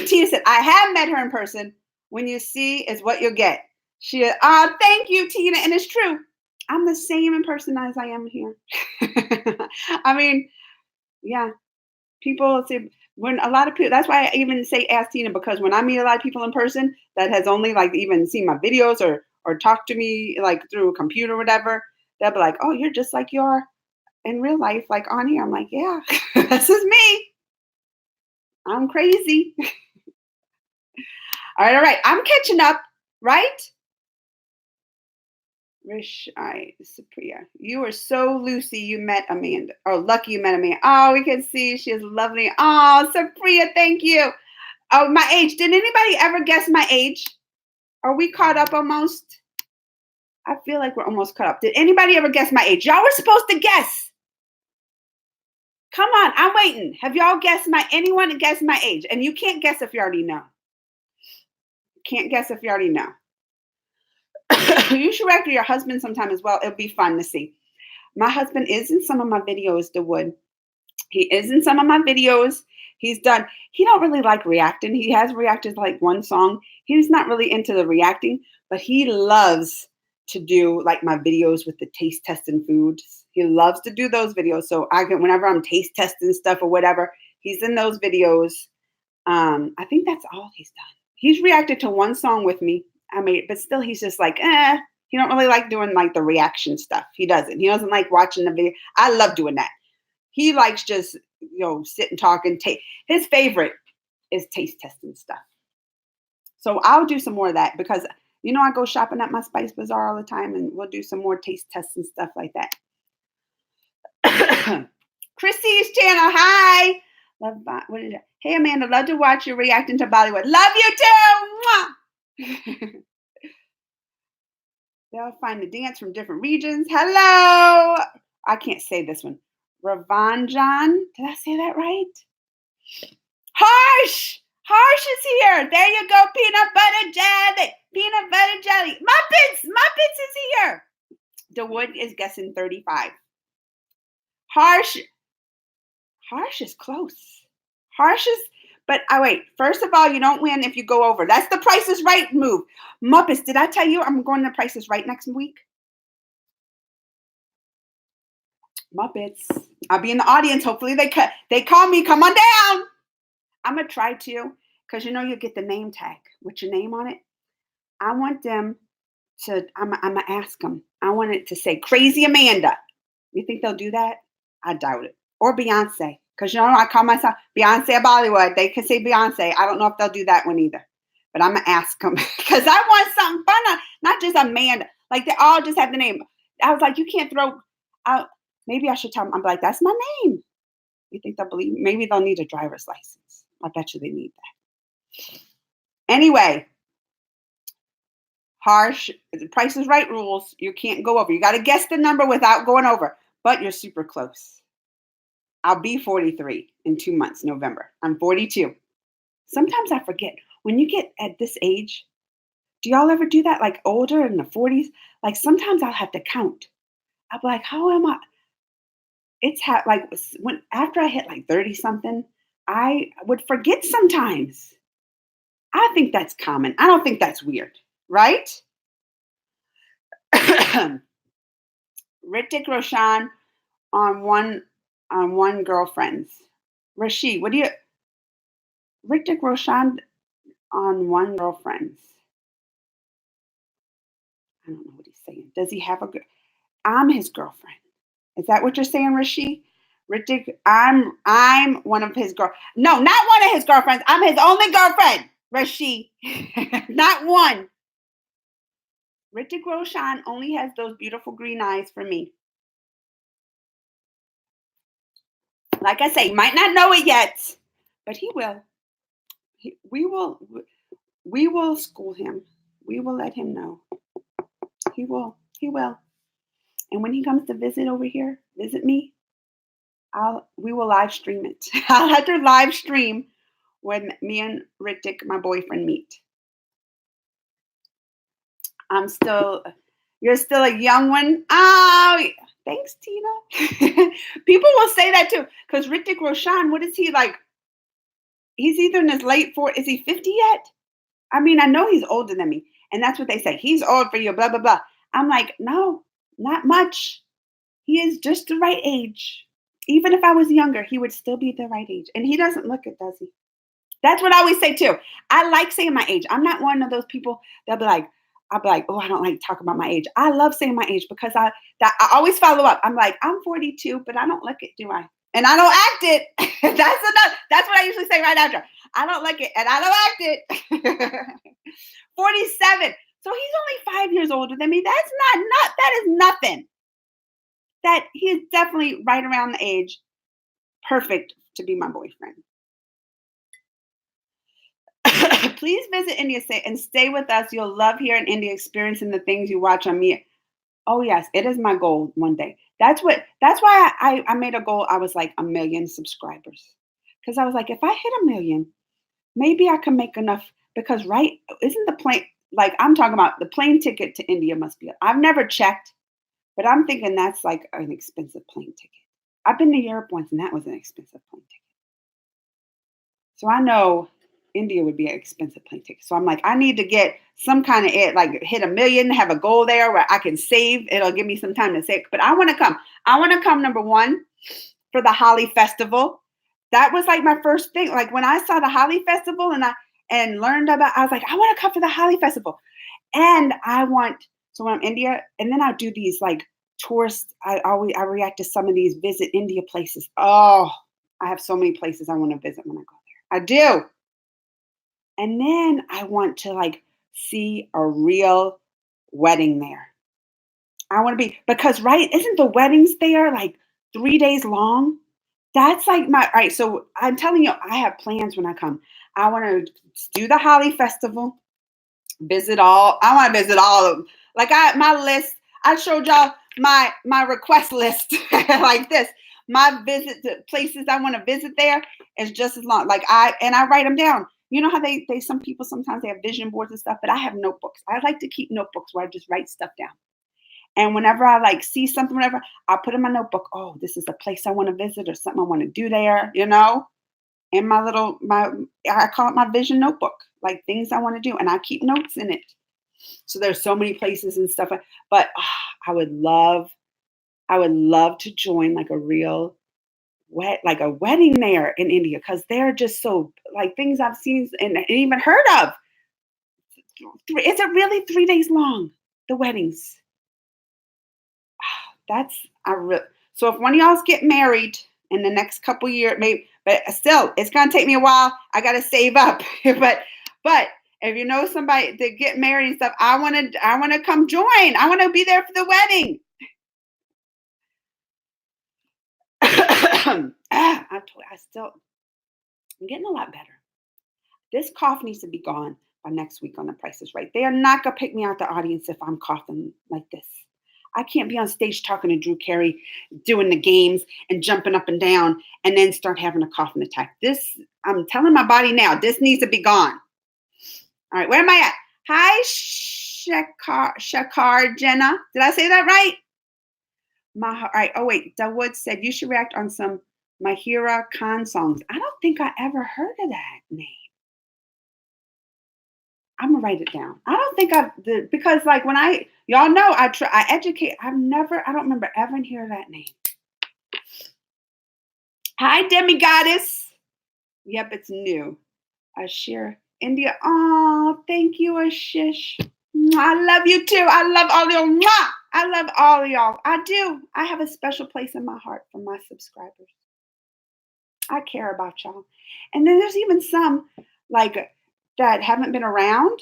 Tina said, I have met her in person. When you see is what you'll get. Thank you, Tina. And it's true. I'm the same in person as I am here. I mean, yeah, people say, when a lot of people, that's why I even say ask Tina, because when I meet a lot of people in person that has only like even seen my videos or talk to me like through a computer or whatever, they'll be like, oh, you're just like you are in real life, like on here. I'm like, yeah, this is me. I'm crazy. All right. I'm catching up, right? Rish, Supriya. You are so Lucy. You met Amanda. Oh, lucky you met Amanda. Oh, we can see she is lovely. Oh, Supriya, thank you. Oh, my age. Did anybody ever guess my age? Are we caught up almost? I feel like we're almost caught up. Did anybody ever guess my age? Y'all were supposed to guess. Come on, I'm waiting. Have y'all guessed anyone guessed my age? And you can't guess if you already know. Can't guess if you already know. You should react to your husband sometime as well. It'll be fun to see. My husband is in some of my videos, DeWood. He is in some of my videos. He don't really like reacting. He has reacted to like one song. He's not really into the reacting, but he loves to do like my videos with the taste testing foods. He loves to do those videos. So whenever I'm taste testing stuff or whatever, he's in those videos. I think that's all he's done. He's reacted to one song with me. But still he's just like, he don't really like doing like the reaction stuff. He doesn't like watching the video. I love doing that. He likes just, sit and talk and his favorite is taste testing stuff. So I'll do some more of that because, I go shopping at my Spice Bazaar all the time and we'll do some more taste testing stuff like that. Chrissy's channel. Hi. What is it? Hey, Amanda, love to watch you reacting to Bollywood. Love you too. They'll find the dance from different regions. Hello. I can't say this one. Ravanjan. Did I say that right? Harsh. Harsh is here. There you go. Peanut butter jelly. Peanut butter jelly. Muppets. Muppets is here. DeWood is guessing 35. Harsh is close. But wait. First of all, you don't win if you go over. That's the Price is Right move. Muppets, did I tell you I'm going to Price is Right next week? Muppets. I'll be in the audience. Hopefully they call me. Come on down. I'm going to try to, because you get the name tag with your name on it. I want them to, I'm going to ask them. I want it to say Crazy Amanda. You think they'll do that? I doubt it. Or Beyonce. Because I call myself Beyonce of Bollywood. They can say Beyonce. I don't know if they'll do that one either. But I'm going to ask them. Because I want something fun. Not just Amanda. Like they all just have the name. I was like, you can't throw out. Maybe I should tell them. I'm like, that's my name. You think they'll believe me? Maybe they'll need a driver's license. I bet you they need that. Anyway. Harsh. The Price is Right rules. You can't go over. You got to guess the number without going over. But you're super close. I'll be 43 in 2 months, November. I'm 42. Sometimes I forget. When you get at this age, do y'all ever do that? Like older in the 40s? Like sometimes I'll have to count. I'll be like, how am I? After I hit like 30 something, I would forget sometimes. I think that's common. I don't think that's weird, right? Ritik Roshan on one girlfriend's. Rashid, Ritik Roshan on one girlfriend's. I don't know what he's saying. Does he have I'm his girlfriend. Is that what you're saying, Rashid? Ritik, I'm one of his No, not one of his girlfriends. I'm his only girlfriend, Rashid. Not one. Ritik Roshan only has those beautiful green eyes for me. Like I say, might not know it yet, but he will. We will school him. We will let him know. He will. And when he comes to visit me, we will live stream it. I'll have to live stream when me and Ritik, my boyfriend, meet. You're still a young one. Oh, thanks, Tina. People will say that too. Because Ritik Roshan, what is he like? He's either in his late 40s. Is he 50 yet? I mean, I know he's older than me. And that's what they say. He's old for you, blah, blah, blah. I'm like, no, not much. He is just the right age. Even if I was younger, he would still be the right age. And he doesn't look it, does he? That's what I always say too. I like saying my age. I'm not one of those people that'll be like, I'll be like, oh, I don't like to talk about my age. I love saying my age because I always follow up. I'm like, I'm 42, but I don't look it, do I? And I don't act it. That's what I usually say right after. I don't like it and I don't act it. 47. So he's only 5 years older than me. That is nothing. That he is definitely right around the age. Perfect to be my boyfriend. Please visit India and stay with us. You'll love here in India experiencing the things you watch on me. Oh, yes, it is my goal one day. That's why I made a goal. I was like 1 million subscribers. Because I was like, if I hit 1 million, maybe I can make enough because right isn't the plane like I'm talking about the plane ticket to India must be I've never checked, but I'm thinking that's like an expensive plane ticket. I've been to Europe once and that was an expensive plane ticket. So I know India would be an expensive plane ticket. So I'm like, I need to get some kind of it, like hit 1 million, have a goal there where I can save. It'll give me some time to save. But I want to come. I want to come number one for the Holly Festival. That was like my first thing. Like when I saw the Holly Festival and learned about, I was like, I want to come for the Holly Festival. And so when I'm in India, and then I do these like tourist, I react to some of these visit India places. Oh, I have so many places I want to visit when I go there. I do. And then I want to like see a real wedding there. I want to be because right, isn't the weddings there like 3 days long? That's like my all right. So I'm telling you, I have plans when I come. I want to do the Holly Festival, visit all. I want to visit all of them. Like my list. I showed y'all my request list like this. My visit to places I want to visit there is just as long. Like I write them down. You know how they some people sometimes they have vision boards and stuff, but I have notebooks. I like to keep notebooks where I just write stuff down. And whenever I like see something, whatever, I put in my notebook, oh, this is a place I want to visit or something I want to do there, in I call it my vision notebook, like things I want to do. And I keep notes in it. So there's so many places and stuff. But I would love to join like a real like a wedding there in India because they're just so like things I've seen and even heard of. Is it really 3 days long? The weddings. So if one of y'all's get married in the next couple years, maybe, but still, it's gonna take me a while. I gotta save up, but if you know somebody that get married and stuff, I wanna come join. I wanna be there for the wedding. I'm getting a lot better. This cough needs to be gone by next week on The Price is Right. They are not gonna pick me out the audience if I'm coughing like this. I can't be on stage talking to Drew Carey, doing the games and jumping up and down, and then start having a coughing attack. I'm telling my body now, this needs to be gone. All right, where am I at? Hi, Shakar Jenna. Did I say that right? All right. Oh wait, Dawood said you should react on some Mahira Khan songs. I don't think I ever heard of that name. I'm gonna write it down. I don't think because like when y'all know I educate. I don't remember ever hearing that name. Hi, Demigoddess. Yep, it's new. Ashir, India. Oh, thank you, Ashish. I love you too. I love all of y'all. I love all of y'all. I do. I have a special place in my heart for my subscribers. I care about y'all. And then there's even some like that haven't been around.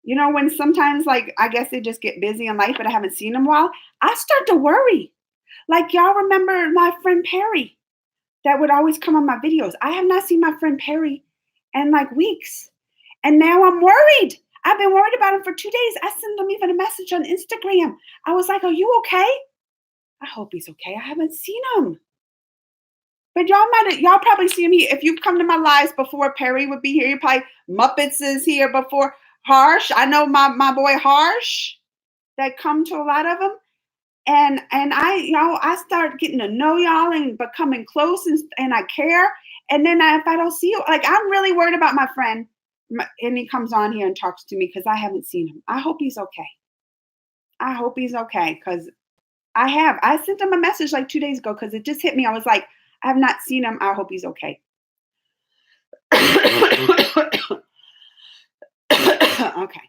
When sometimes like I guess they just get busy in life, but I haven't seen them in a while. I start to worry. Like y'all remember my friend Perry that would always come on my videos. I have not seen my friend Perry in like weeks. And now I'm worried. I've been worried about him for 2 days. I sent him even a message on Instagram. I was like, are you okay? I hope he's okay. I haven't seen him. But y'all probably see him here. If you've come to my lives before, Perry would be here. You probably Muppets is here before. Harsh. I know my boy Harsh that come to a lot of them. And I start getting to know y'all and becoming close and I care. And then if I don't see you, like I'm really worried about my friend. And he comes on here and talks to me because I haven't seen him. I hope he's okay. I hope he's okay because I sent him a message like 2 days ago because it just hit me. I was like, I have not seen him. I hope he's okay. Okay.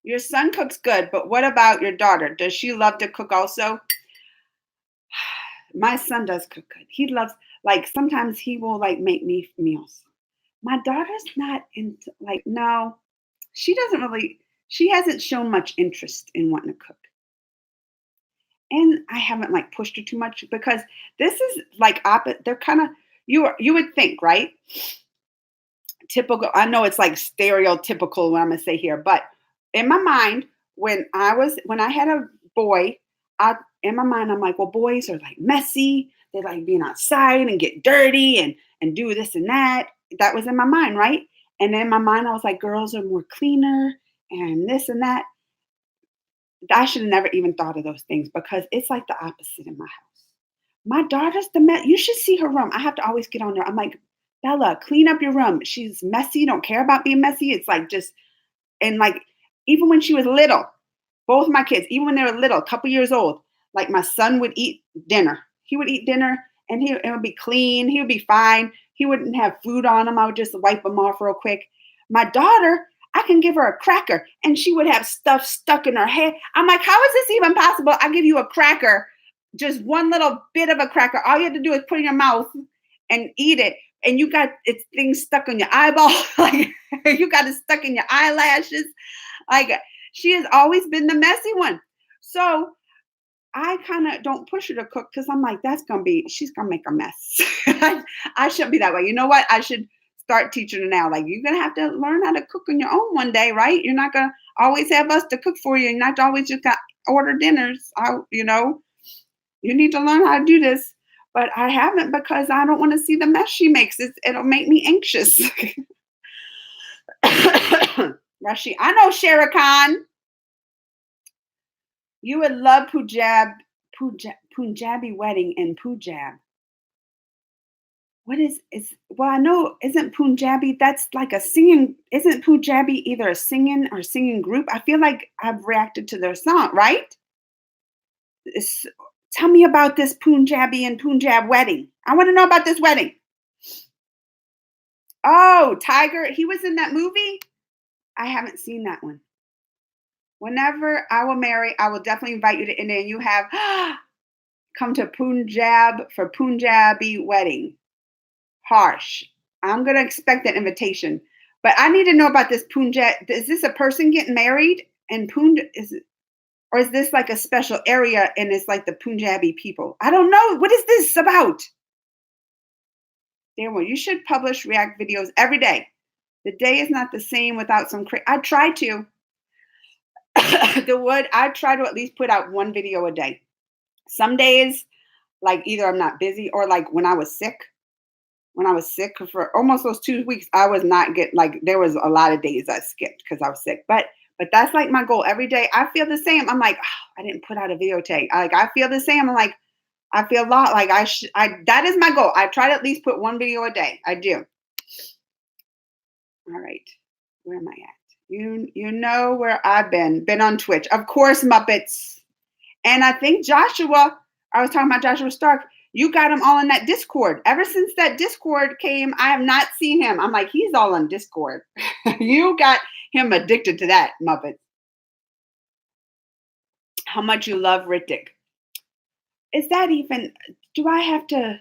Your son cooks good, but what about your daughter? Does she love to cook also? My son does cook good. He loves, like, sometimes he will, like, make me meals. My daughter's not into, like, no, she hasn't shown much interest in wanting to cook. And I haven't, like, pushed her too much because this is, like, they're kind of, you would think, right? Typical, I know it's, like, stereotypical what I'm going to say here, but in my mind, when I had a boy, in my mind, I'm like, well, boys are like messy. They like being outside and get dirty and do this and that. That was in my mind, right? And in my mind, I was like, girls are more cleaner and this and that. I should have never even thought of those things because it's like the opposite in my house. My daughter's the mess. You should see her room. I have to always get on her. I'm like, Bella, clean up your room. She's messy. Don't care about being messy. It's like just, and like, even when she was little, both my kids, even when they were little, a couple years old, like my son would eat dinner. He would eat dinner and it would be clean. He would be fine. He wouldn't have food on him. I would just wipe him off real quick. My daughter, I can give her a cracker and she would have stuff stuck in her head. I'm like, how is this even possible? I give you a cracker, just one little bit of a cracker. All you have to do is put it in your mouth and eat it. And you got it's things stuck on your eyeball. Like you got it stuck in your eyelashes. Like she has always been the messy one. So I kind of don't push her to cook because I'm like, she's going to make a mess. I shouldn't be that way. You know what? I should start teaching her now. Like, you're going to have to learn how to cook on your own one day, right? You're not going to always have us to cook for you. You're not always just got order dinners. You need to learn how to do this. But I haven't because I don't want to see the mess she makes. It'll make me anxious. Rashi, I know Shere Khan. You would love Punjabi Wedding in Punjab. What is well, I know isn't Punjabi that's like a singing, isn't Punjabi either a singing group? I feel like I've reacted to their song, right? It's, tell me about this Punjabi and Punjab wedding. I want to know about this wedding. Oh, Tiger, he was in that movie? I haven't seen that one. Whenever I will marry, I will definitely invite you to India and you have come to Punjab for Punjabi wedding. Harsh. I'm going to expect that invitation. But I need to know about this Punjab. Is this a person getting married in Punjab? Or is this like a special area and it's like the Punjabi people? I don't know. What is this about? Damn well, you should publish React videos every day. The day is not the same without some I try to. I try to at least put out one video a day. Some days, like either I'm not busy or like when I was sick for almost those 2 weeks, I was not getting like there was a lot of days I skipped because I was sick. But that's like my goal every day. I feel the same. I'm like, oh, I didn't put out a video today. I feel the same. I'm like, I feel a lot like that is my goal. I try to at least put one video a day. I do. All right. Where am I at? You know where I've been on Twitch. Of course, Muppets. And I think Joshua, I was talking about Joshua Stark. You got him all in that Discord. Ever since that Discord came, I have not seen him. I'm like, he's all on Discord. You got him addicted to that, Muppet. How much you love Ritik. Is that even, do I have to,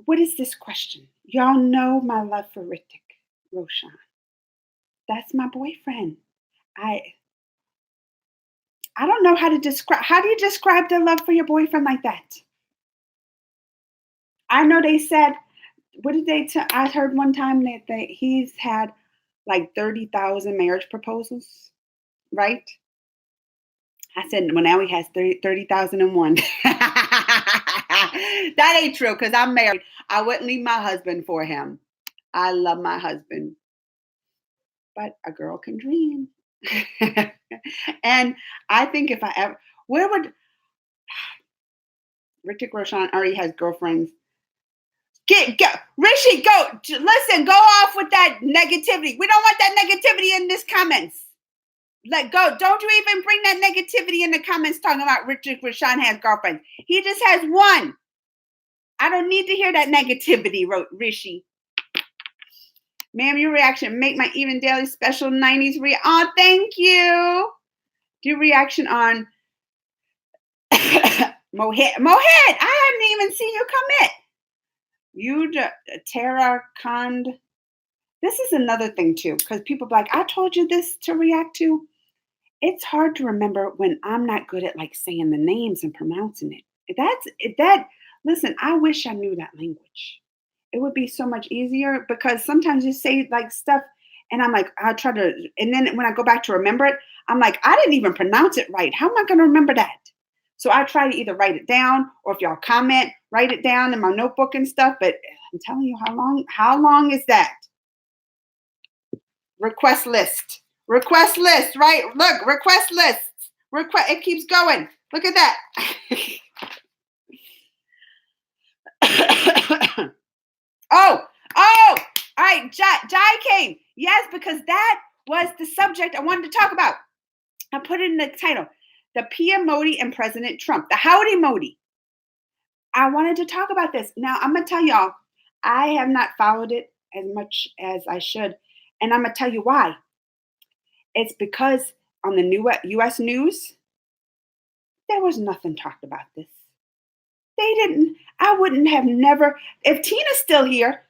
what is this question? Y'all know my love for Ritik Roshan. That's my boyfriend. I don't know how to describe, how do you describe the love for your boyfriend like that? I know they said, what did they tell? I heard one time that he's had like 30,000 marriage proposals, right? I said, well, now he has 30,001. That ain't true because I'm married. I wouldn't leave my husband for him. I love my husband. But a girl can dream. And I think if I ever, where would, Ritik Roshan already has girlfriends. Go, Rishi, go. Listen, go off with that negativity. We don't want that negativity in this comments. Let go. Don't you even bring that negativity in the comments talking about Ritik Roshan has girlfriends. He just has one. I don't need to hear that negativity, wrote Rishi. Ma'am, your reaction make my even daily special 90s Oh, thank you. Do reaction on Mohit. I hadn't even seen you commit. You Tara Kand. This is another thing too, because people be like, I told you this to react to. It's hard to remember when I'm not good at like saying the names and pronouncing it. Listen, I wish I knew that language. It would be so much easier because sometimes you say like stuff and I'm like, I try to, and then when I go back to remember it, I'm like, I didn't even pronounce it right. How am I going to remember that? So I try to either write it down or if y'all comment, write it down in my notebook and stuff. But I'm telling you, how long is that? Request list. Request list, right? Look, request lists. It keeps going. Look at that. Oh, all right. Jai came. Yes, because that was the subject I wanted to talk about. I put it in the title. The PM Modi and President Trump. The Howdy Modi. I wanted to talk about this. Now, I'm going to tell y'all, I have not followed it as much as I should. And I'm going to tell you why. It's because on the new U.S. news, there was nothing talked about this. They didn't. I wouldn't have never. If Tina's still here,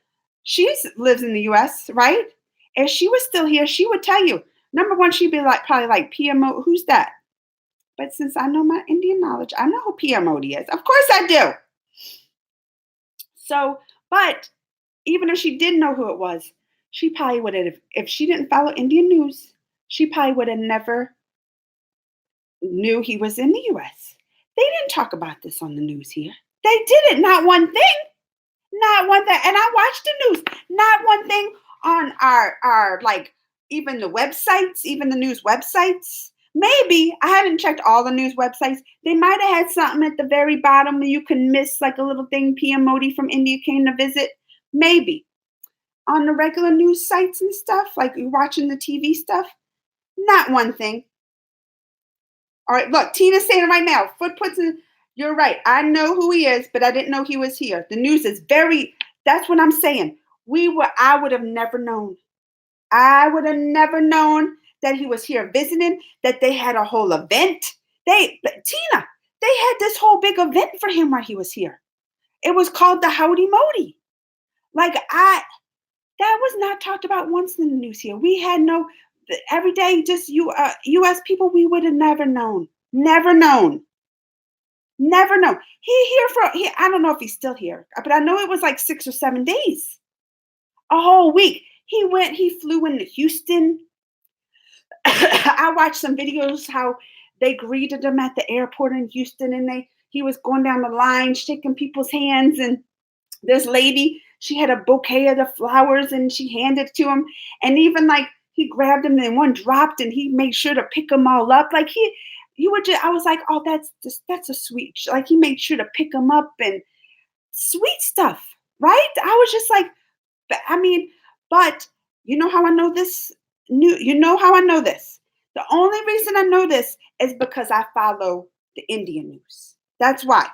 she lives in the U.S., right? If she was still here, she would tell you. Number one, she'd be like probably like PMO. Who's that? But since I know my Indian knowledge, I know who PMOD is. Of course I do. So, but even if she didn't know who it was, she probably would have, if she didn't follow Indian news, she probably would have never knew he was in the US. They didn't talk about this on the news here. They didn't, not one thing. Not one thing. And I watched the news. Not one thing on our like even the websites, even the news websites. Maybe I haven't checked all the news websites. They might have had something at the very bottom where you can miss like a little thing. PM Modi from India came to visit. Maybe on the regular news sites and stuff, like you're watching the TV stuff. Not one thing. All right, look, Tina's saying it right now. Footprints in. You're right. I know who he is, but I didn't know he was here. The news is very. That's what I'm saying. I would have never known. I would have never known that he was here visiting, that they had a whole event. Tina, they had this whole big event for him while he was here. It was called the Howdy Modi. That was not talked about once in the news here. We had no, every day, just U.S. people, we would have never known. Never known. Never known. I don't know if he's still here, but I know it was like 6 or 7 days. A whole week. He flew into Houston. I watched some videos how they greeted him at the airport in Houston, and he was going down the line shaking people's hands, and this lady, she had a bouquet of the flowers and she handed it to him, and even like he grabbed them and one dropped and he made sure to pick them all up. Like I was like, oh, that's a sweet, like he made sure to pick them up and sweet stuff, right? I was just like, but you know how I know this? You know how I know this? The only reason I know this is because I follow the Indian news. That's why.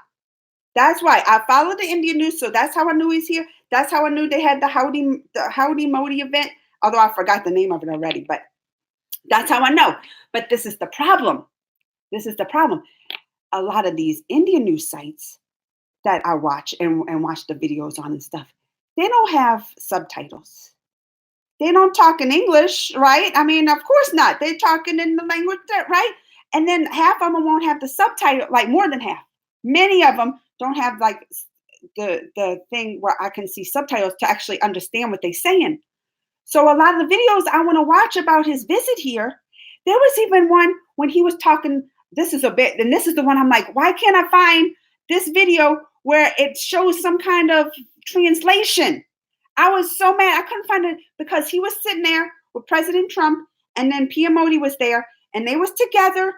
That's why I follow the Indian news. So that's how I knew he's here. That's how I knew they had the Howdy Modi event. Although I forgot the name of it already, but that's how I know. But this is the problem. This is the problem. A lot of these Indian news sites that I watch and watch the videos on and stuff, they don't have subtitles. They don't talk in English, right? I mean, of course not. They're talking in the language, right? And then half of them won't have the subtitle, like more than half. Many of them don't have like the thing where I can see subtitles to actually understand what they're saying. So a lot of the videos I want to watch about his visit here, there was even one when he was talking. This is the one I'm like, why can't I find this video where it shows some kind of translation? I was so mad. I couldn't find it because he was sitting there with President Trump, and then PM Modi was there, and they was together,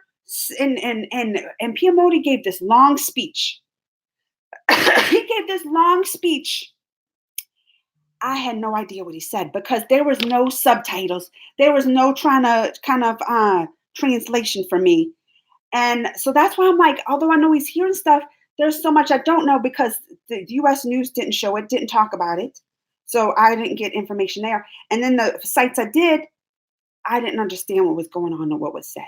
and PM Modi gave this long speech. He gave this long speech. I had no idea what he said because there was no subtitles. There was no trying to kind of translation for me. And so that's why I'm like, although I know he's hearing stuff, there's so much I don't know because the U.S. news didn't show it, didn't talk about it. So I didn't get information there. And then the sites I did, I didn't understand what was going on or what was said.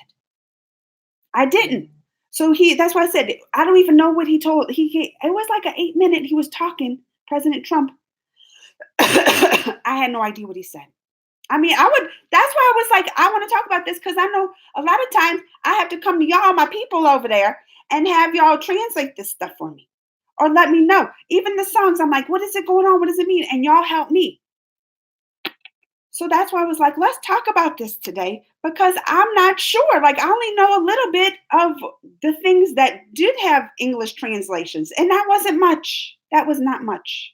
I didn't. So that's why I said, I don't even know what he told. It was like an 8-minute, he was talking, President Trump. I had no idea what he said. I mean, that's why I was like, I want to talk about this because I know a lot of times I have to come to y'all, my people over there, and have y'all translate this stuff for me or let me know. Even the songs, I'm like, what is it going on? What does it mean? And y'all help me. So that's why I was like, let's talk about this today because I'm not sure. Like, I only know a little bit of the things that did have English translations, and that wasn't much. That was not much.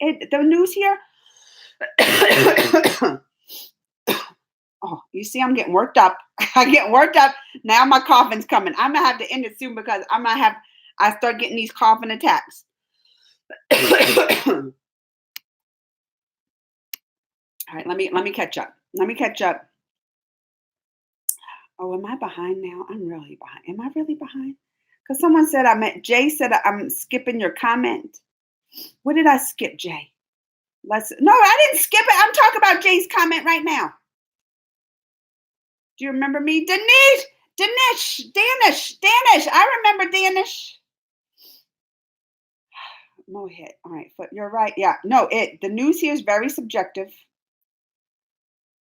The news here. Oh, you see, I'm getting worked up. I get worked up. Now my coughing's coming. I'm gonna have to end it soon because I start getting these coughing attacks. All right, let me catch up. Let me catch up. Oh, am I behind now? I'm really behind. Am I really behind? Because someone said Jay said I'm skipping your comment. What did I skip, Jay? No, I didn't skip it. I'm talking about Jay's comment right now. Do you remember me? Danish. I remember Danish. Mohit. All right, but you're right. Yeah, no, the news here is very subjective.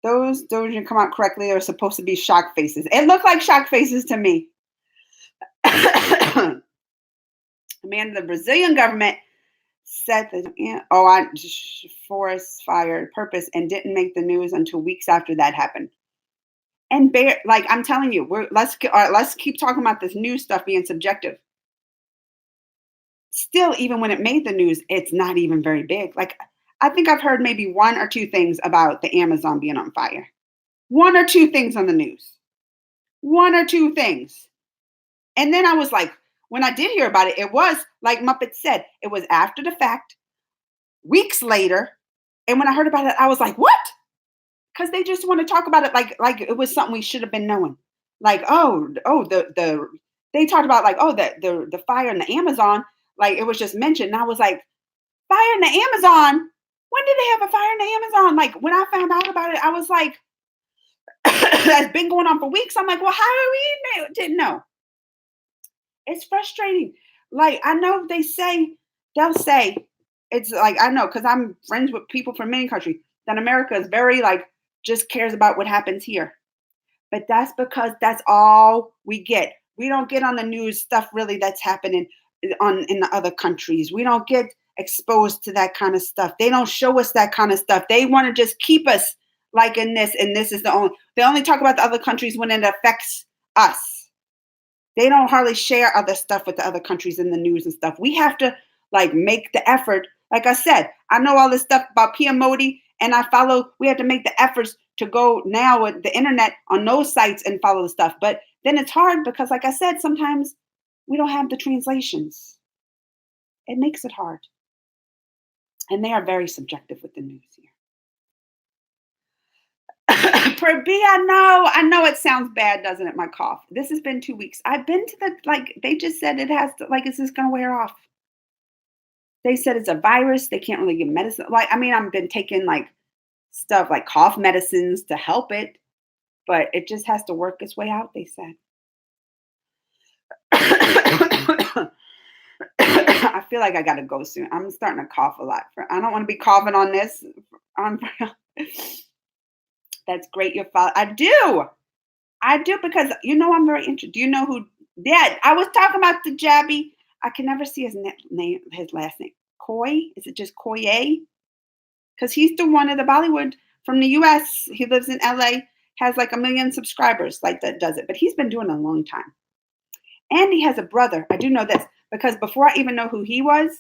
Those didn't come out correctly. They're supposed to be shock faces. It looked like shock faces to me. Man, the Brazilian government said that forest fire purpose and didn't make the news until weeks after that happened. And like I'm telling you, let's keep talking about this news stuff being subjective. Still, even when it made the news, it's not even very big. Like I think I've heard maybe one or two things about the Amazon being on fire. One or two things on the news. One or two things. And then I was like, when I did hear about it, it was like Muppet said, it was after the fact, weeks later. And when I heard about it, I was like, what? Because they just want to talk about it like it was something we should have been knowing. Like, they talked about like, the fire in the Amazon, like it was just mentioned. And I was like, fire in the Amazon? When did they have a fire in the Amazon? Like when I found out about it, I was like, that's been going on for weeks. I'm like, well, how do we didn't know? It's frustrating. Like I know they'll say it's like I know because I'm friends with people from many countries that America is very like just cares about what happens here. But that's because that's all we get. We don't get on the news stuff really that's happening in the other countries. We don't get exposed to that kind of stuff. They don't show us that kind of stuff. They want to just keep us like in this, and this is they only talk about the other countries when it affects us. They don't hardly share other stuff with the other countries in the news and stuff. We have to like make the effort. Like I said, I know all this stuff about PM Modi and we have to make the efforts to go now with the internet on those sites and follow the stuff. But then it's hard because like I said, sometimes we don't have the translations. It makes it hard. And they are very subjective with the news here. Per B, I know it sounds bad, doesn't it? My cough. This has been 2 weeks. I've been to they just said it has to, like, is this going to wear off? They said it's a virus. They can't really give medicine. Like, I mean, I've been taking like stuff like cough medicines to help it, but it just has to work its way out, they said. I feel like I got to go soon. I'm starting to cough a lot. I don't want to be coughing on this. That's great. I do because I'm very interested. Do you know who? Yeah, I was talking about the Jabby. I can never see his name, his last name. Coy? Is it just Koye? Because he's the one of the Bollywood from the U.S. He lives in L.A. Has like 1 million subscribers, like that does it. But he's been doing it a long time. And he has a brother. I do know this because before I even know who he was,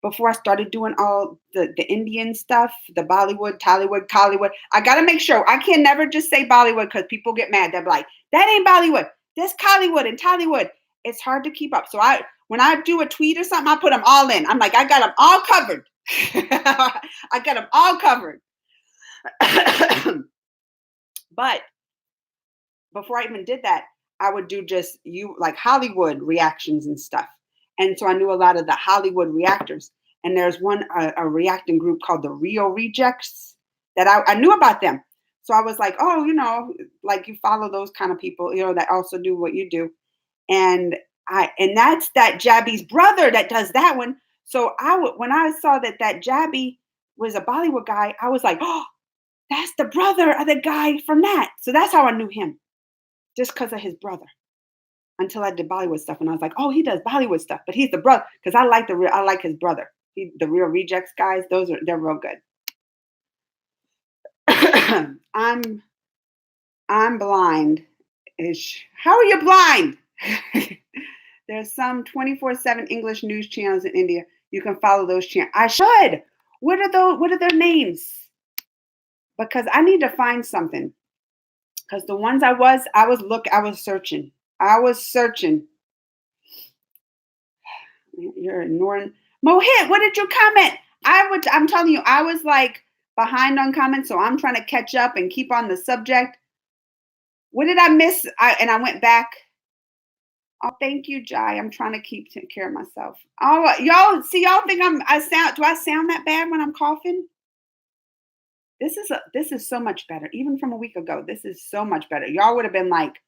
before I started doing all the Indian stuff, the Bollywood, Tollywood, Collywood, I got to make sure. I can never just say Bollywood because people get mad. They're like, that ain't Bollywood. That's Collywood and Tollywood. It's hard to keep up. So when I do a tweet or something, I put them all in. I'm like, I got them all covered. I got them all covered. But before I even did that, I would do just like Hollywood reactions and stuff. And so I knew a lot of the Hollywood reactors. And there's a reacting group called the Rio Rejects that I knew about them. So I was like, oh, like you follow those kind of people, that also do what you do. And that's that Jabby's brother that does that one. So when I saw that Jabby was a Bollywood guy, I was like, oh, that's the brother of the guy from that. So that's how I knew him, just because of his brother. Until I did Bollywood stuff, and I was like, oh, he does Bollywood stuff, but he's the brother because I like his brother. The Real Rejects guys, they're real good. I'm I'm blind. Ish. How are you blind? There's some 24/7 English news channels in India. You can follow those channels. I should. What are their names? Because I need to find something. Because the ones I was searching. I was searching. You're ignoring Mohit, what did you comment? I'm telling you, I was like behind on comments, so I'm trying to catch up and keep on the subject. What did I miss? I went back. Oh, thank you, Jai. I'm trying to take care of myself. Oh, y'all think do I sound that bad when I'm coughing? This is so much better. Even from a week ago, this is so much better. Y'all would have been like,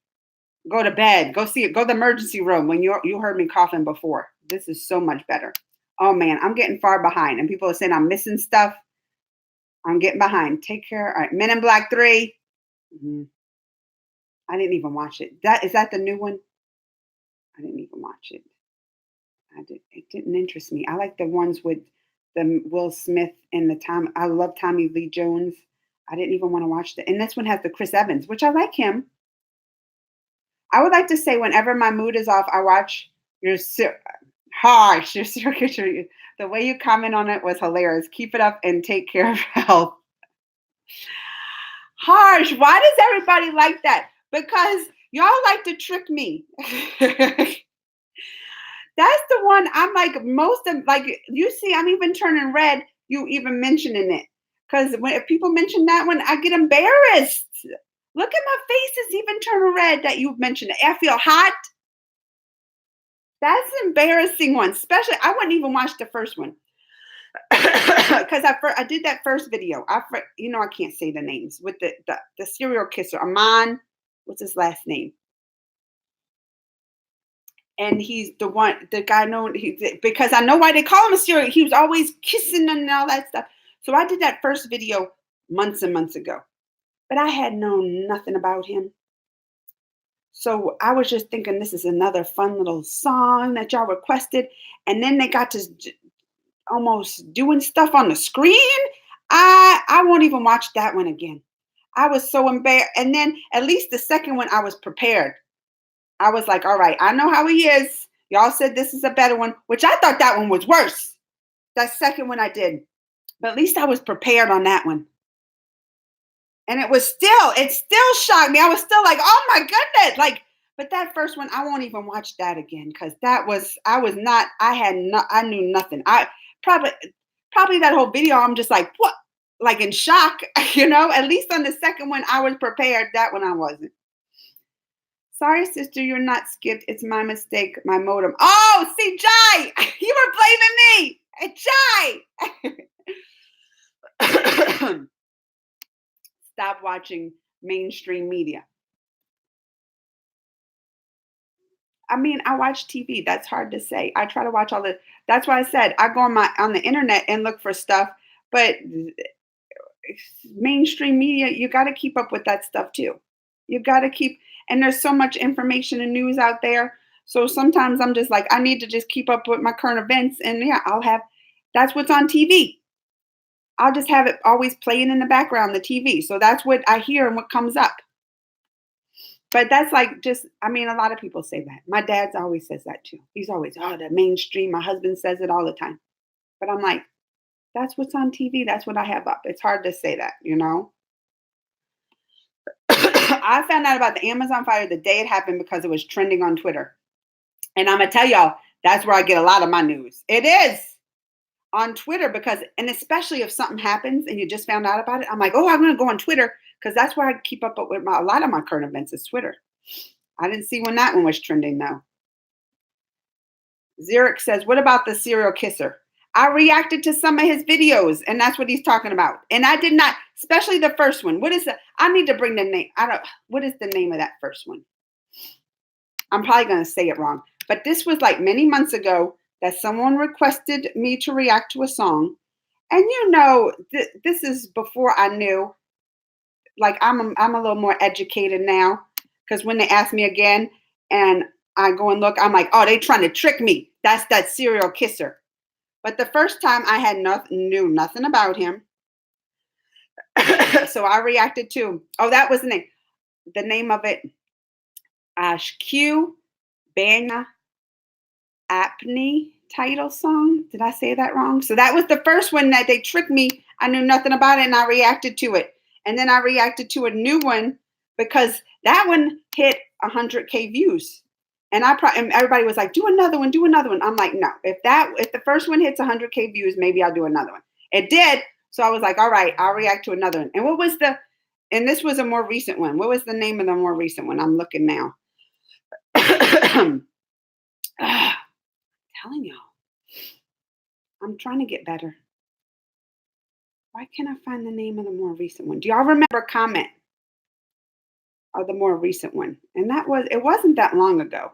go to bed, go see it, go to the emergency room when you heard me coughing before. This is so much better. Oh man, I'm getting far behind. And people are saying I'm missing stuff. I'm getting behind. Take care. All right. Men in Black 3. Mhm. I didn't even watch it. Is that the new one? I didn't even watch it. It didn't interest me. I like the ones with the Will Smith and the Tom. I love Tommy Lee Jones. I didn't even want to watch that. And this one has the Chris Evans, which I like him. I would like to say whenever my mood is off, I watch harsh. Your circuitry. The way you comment on it was hilarious. Keep it up and take care of health. Harsh. Why does everybody like that? Because y'all like to trick me. That's the one I'm like you see, I'm even turning red. You even mentioning it. Because if people mention that one, I get embarrassed. Look at my face is even turning red that you mentioned it. I feel hot. That's an embarrassing one. Especially, I wouldn't even watch the first one. Because I did that first video. I can't say the names with the serial kisser, Aman. What's his last name? And he's the guy known because I know why they call him a serial. He was always kissing and all that stuff. So I did that first video months and months ago, but I had known nothing about him. So I was just thinking this is another fun little song that y'all requested, and then they got to almost doing stuff on the screen. I won't even watch that one again. I was so embarrassed. And then at least the second one I was prepared. I was like, all right, I know how he is. Y'all said this is a better one, which I thought that one was worse. That second one I did. But at least I was prepared on that one. And it still shocked me. I was still like, oh my goodness. But that first one, I won't even watch that again because I knew nothing. I probably that whole video, I'm just like, what? Like in shock, at least on the second one, I was prepared. That one I wasn't. Sorry, sister, you're not skipped. It's my mistake, my modem. Oh, see, Jai, you were blaming me. Jai. Stop watching mainstream media. I mean, I watch TV. That's hard to say. I try to watch that's why I said I go on the internet and look for stuff, but mainstream media, you got to keep up with that stuff too. You got to and there's so much information and news out there. So sometimes I'm just like, I need to just keep up with my current events. And yeah, that's what's on TV. I'll just have it always playing in the background, the TV. So that's what I hear and what comes up. But that's a lot of people say that. My dad always says that too. He's always, the mainstream. My husband says it all the time. But I'm like, that's what's on TV. That's what I have up. It's hard to say that, I found out about the Amazon fire the day it happened because it was trending on Twitter. And I'm going to tell y'all, that's where I get a lot of my news. It is on Twitter and especially if something happens and you just found out about it, I'm like, oh, I'm going to go on Twitter because that's where I keep up with a lot of my current events is Twitter. I didn't see when that one was trending though. Zurich says, what about the serial kisser? I reacted to some of his videos, and that's what he's talking about. And I did not, especially the first one. What is it? I need to bring the name. What is the name of that first one? I'm probably going to say it wrong. But this was like many months ago that someone requested me to react to a song. And this is before I knew. Like I'm a little more educated now. Because when they ask me again and I go and look, I'm like, oh, they trying to trick me. That's that serial kisser. But the first time I knew nothing about him. So I reacted to, oh, that was the name of it. Q Banya Apney title song. Did I say that wrong? So that was the first one that they tricked me. I knew nothing about it and I reacted to it. And then I reacted to a new one because that one hit 100K views. And and everybody was like, do another one, do another one. I'm like, no, if the first one hits 100K views, maybe I'll do another one. It did. So I was like, all right, I'll react to another one. And this was a more recent one. What was the name of the more recent one? I'm looking now. Telling y'all, I'm trying to get better. Why can't I find the name of the more recent one? Do y'all remember comment of the more recent one? And it wasn't that long ago.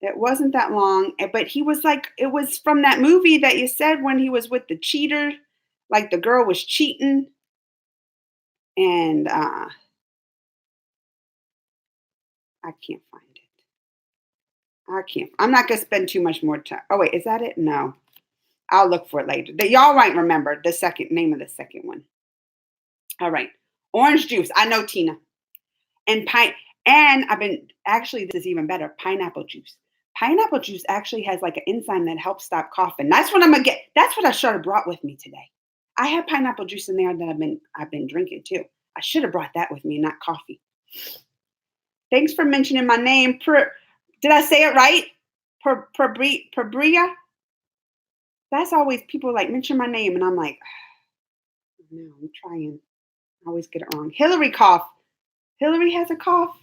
It wasn't that long, but he was like, it was from that movie that you said when he was with the cheater, like the girl was cheating. And I can't find it. I'm not going to spend too much more time. Oh, wait, is that it? No. I'll look for it later. Y'all might remember the name of the second one. All right. Orange juice. I know, Tina. And this is even better. Pineapple juice. Pineapple juice actually has like an enzyme that helps stop coughing. That's what I'm going to get. That's what I should have brought with me today. I have pineapple juice in there that I've been drinking too. I should have brought that with me, not coffee. Thanks for mentioning my name. Did I say it right? Perbria? That's always people like mention my name and I'm like, no, I'm trying. I always get it wrong. Hillary cough. Hillary has a cough.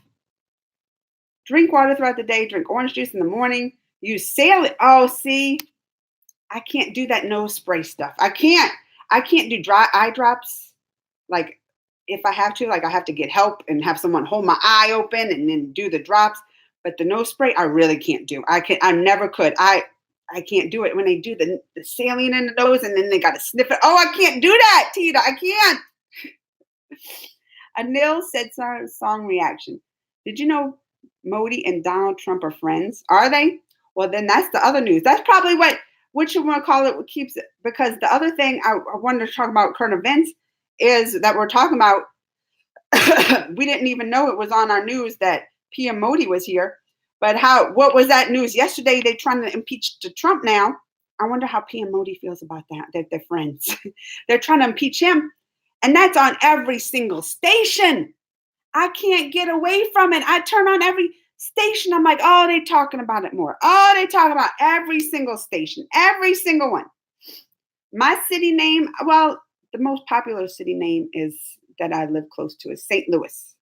Drink water throughout the day. Drink orange juice in the morning. Use saline. Oh, see, I can't do that nose spray stuff. I can't do dry eye drops. Like if I have to, like I have to get help and have someone hold my eye open and then do the drops. But the nose spray, I really can't do. I never could. I can't do it when they do the saline in the nose and then they got to sniff it. Oh, I can't do that, Tina. I can't. Anil said song reaction. Did you know Modi and Donald Trump are friends? Are they? Well, then that's the other news. That's probably what you want to call it, what keeps it. Because the other thing I wanted to talk about current events is that we're talking about, we didn't even know it was on our news that PM Modi was here. But what was that news? Yesterday, they're trying to impeach Trump now. I wonder how PM Modi feels about that they're friends. They're trying to impeach him. And that's on every single station. I can't get away from it. I turn on every station. I'm like, oh, they're talking about it more. Oh, they talk about every single station, every single one. My city name, well, the most popular city name is that I live close to is St. Louis.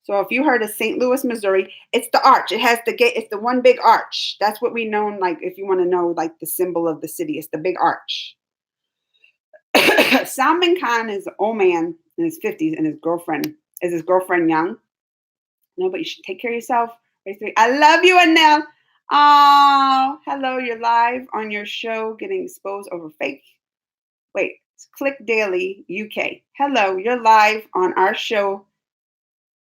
So if you heard of St. Louis, Missouri, it's the arch. It has the gate. It's the one big arch. That's what we know. Like if you want to know, like the symbol of the city, it's the big arch. Salman Khan is an old man in his 50s, and his girlfriend young. No, but you should take care of yourself. I love you, Anel. Oh, hello. You're live on your show, getting exposed over fake. Wait, click daily UK. Hello, you're live on our show.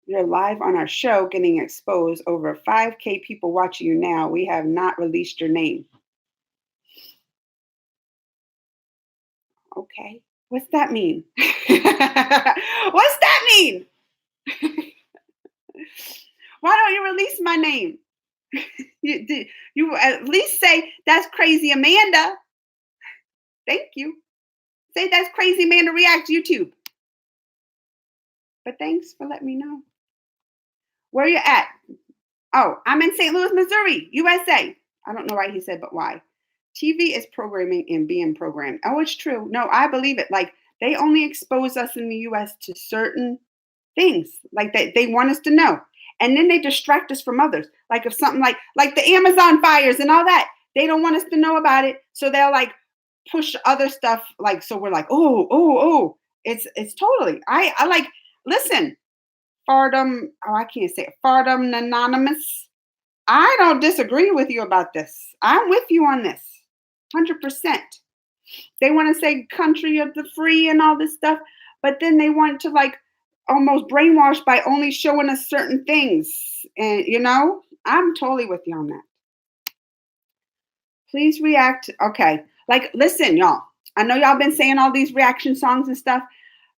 You're live on our show, getting exposed. Over 5K people watching you now. We have not released your name. Okay. What's that mean? What's that mean? Why don't you release my name? You at least say, that's crazy Amanda. Thank you. Say, that's crazy Amanda Reacts YouTube. But thanks for letting me know. Where you at? Oh, I'm in St. Louis, Missouri, USA. I don't know why he said, but why? TV is programming and being programmed. Oh, it's true. No, I believe it. Like they only expose us in the US to certain things like they want us to know. And then they distract us from others. Like if something like the Amazon fires and all that, they don't want us to know about it. So they'll like push other stuff. Like, so we're like, oh, it's totally, I like, listen, Fardum, I can't say it, Fardum Anonymous. I don't disagree with you about this. I'm with you on this, 100%. They want to say country of the free and all this stuff, but then they want to like almost brainwash by only showing us certain things. And I'm totally with you on that. Please react. Okay. Like, listen, y'all. I know y'all been saying all these reaction songs and stuff,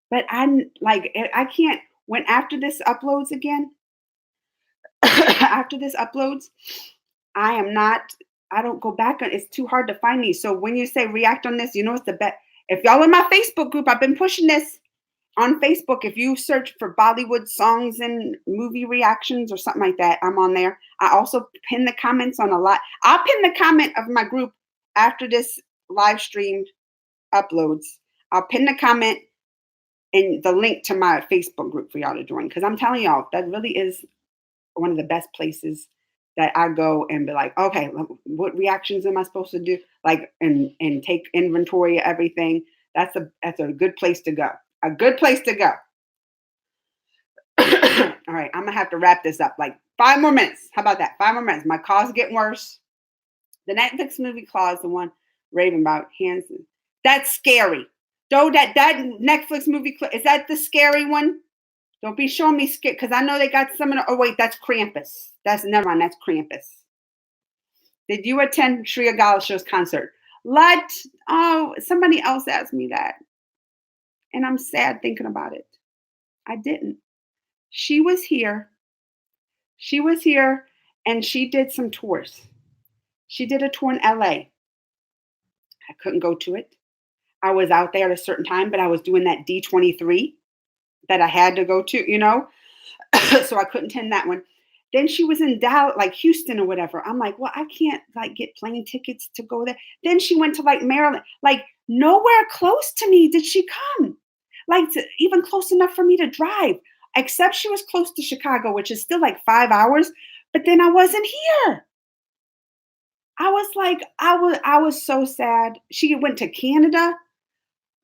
But I can't, when after this uploads again, after this uploads, I am not, I don't go back on, it's too hard to find these. So when you say react on this, it's the best. If y'all in my Facebook group, I've been pushing this on Facebook. If you search for Bollywood songs and movie reactions or something like that, I'm on there. I also pin the comments on a lot. I'll pin the comment of my group after this live stream uploads. I'll pin the comment and the link to my Facebook group for y'all to join. Because I'm telling y'all, that really is one of the best places that I go and be like, okay, what reactions am I supposed to do? Like, and take inventory of everything. That's a good place to go. A good place to go. All right, I'm gonna have to wrap this up. Like 5 more minutes. How about that? 5 more minutes. My call's getting worse. The Netflix movie Claws, the one raving about Hanson. That's scary. Though that Netflix movie, is that the scary one? Don't be showing me scared, because I know they got some of the, oh wait, that's Krampus. That's, never mind, that's Krampus. Did you attend Shreya Ghosh's concert? Oh, somebody else asked me that. And I'm sad thinking about it. I didn't. She was here. She was here and she did some tours. She did a tour in LA. I couldn't go to it. I was out there at a certain time, but I was doing that D23 that I had to go to, so I couldn't attend that one. Then she was in Dallas, like Houston or whatever. I'm like, well, I can't get plane tickets to go there. Then she went to Maryland, nowhere close to me did she come, even close enough for me to drive, except she was close to Chicago, which is still 5 hours. But then I wasn't here. I was I was so sad. She went to Canada.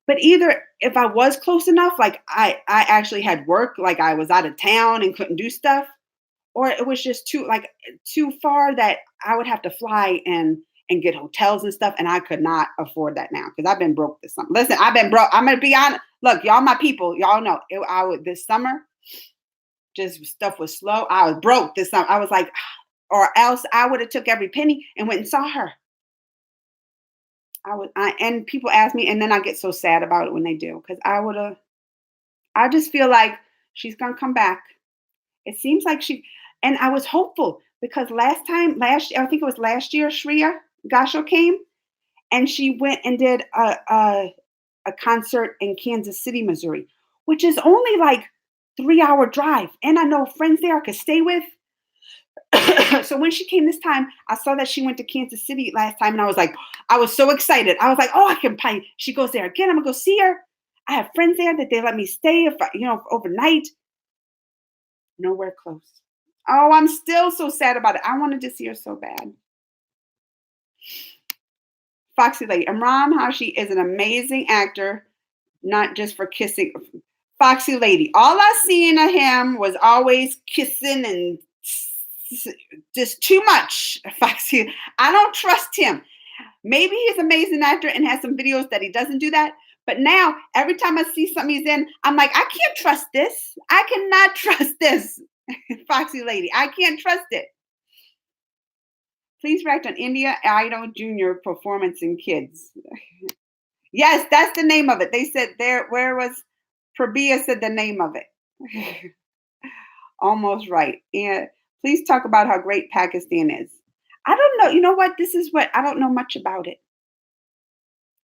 But either if I was close enough, I actually had work, I was out of town and couldn't do stuff, or it was just too far that I would have to fly and get hotels and stuff, and I could not afford that now because I've been broke this summer. Listen, I've been broke. I'm gonna be honest. Look, y'all, my people, y'all know this summer, just stuff was slow. I was broke this summer. I was like, or else I would have took every penny and went and saw her. And people ask me, and then I get so sad about it when they do, because I just feel like she's gonna come back. It seems like and I was hopeful because last year, I think it was last year, Shreya Ghoshal came, and she went and did a concert in Kansas City, Missouri, which is only 3-hour drive, and I know friends there I could stay with. So when she came this time, I saw that she went to Kansas City last time, and I was so excited. I was like, oh, I can probably, she goes there again. I'm gonna go see her. I have friends there that they let me stay overnight. Nowhere close. Oh, I'm still so sad about it. I wanted to see her so bad. Foxy Lady. Imran Hashi is an amazing actor, not just for kissing. Foxy Lady. All I seen of him was always kissing and just too much. Foxy. I don't trust him. Maybe he's an amazing actor and has some videos that he doesn't do that. But now, every time I see something he's in, I'm like, I can't trust this. I cannot trust this. Foxy Lady. I can't trust it. Please write on India Idol Junior performance in kids. Yes, that's the name of it. They said there, where was Prabia said the name of it. Almost right. And please talk about how great Pakistan is. I don't know. You know what? This is what I don't know much about it.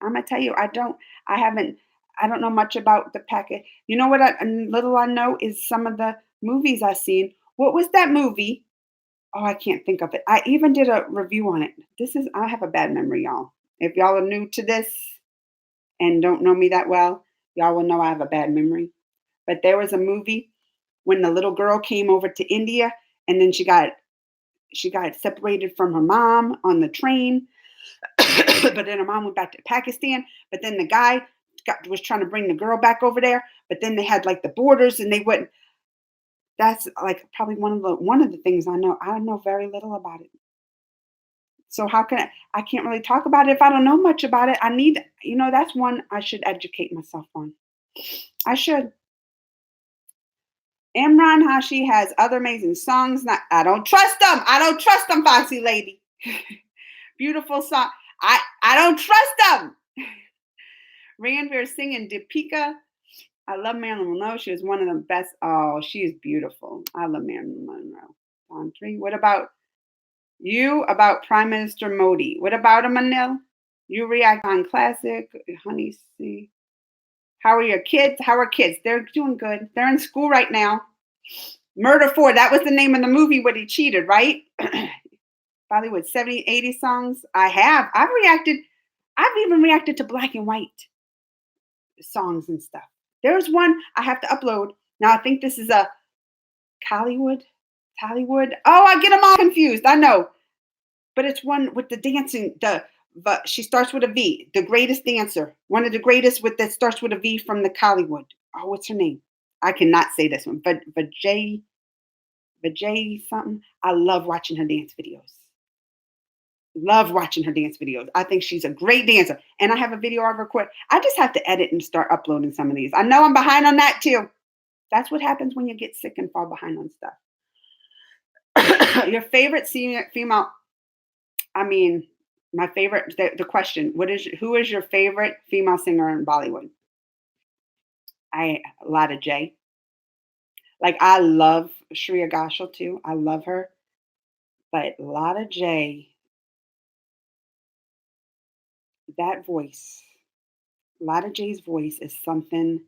I'm gonna tell you, I don't know much about the packet. You know what? Little I know is some of the movies I've seen. What was that movie? Oh, I can't think of it. I even did a review on it. I have a bad memory, y'all. If y'all are new to this and don't know me that well, y'all will know I have a bad memory. But there was a movie when the little girl came over to India, and then she got separated from her mom on the train. But then her mom went back to Pakistan. But then the guy was trying to bring the girl back over there. But then they had the borders, and they wouldn't. That's probably one of the things I know. I know very little about it. So how can I can't really talk about it if I don't know much about it. I need, that's one I should educate myself on. I should. Imran Hashi has other amazing songs. I don't trust them. I don't trust them, Foxy Lady. Beautiful song. I don't trust them. Ranveer Singh and Deepika. I love Marilyn Monroe. She was one of the best. Oh, she is beautiful. I love Marilyn Monroe. On three. What about you? About Prime Minister Modi? What about him, Anil? You react on classic, honey. See, how are your kids? How are kids? They're doing good. They're in school right now. Murder 4. That was the name of the movie when he cheated, right? Bollywood 70, 80 songs. I have. I've reacted. I've even reacted to black and white songs and stuff. There's one I have to upload. Now I think this is a Hollywood. Hollywood. Oh, I get them all confused. I know. But it's one with the dancing, but she starts with a V. The greatest dancer. One of the greatest with that starts with a V from the Hollywood. Oh, what's her name? I cannot say this one. But Vijay something. I love watching her dance videos. Love watching her dance videos. I think she's a great dancer. And I have a video I've recorded. I just have to edit and start uploading some of these. I know I'm behind on that too. That's what happens when you get sick and fall behind on stuff. Your favorite senior female, I mean, my favorite, the question, who is your favorite female singer in Bollywood? Lata J. Like, I love Shreya Ghoshal too. I love her. But Lata J, that voice, Lata J's voice is something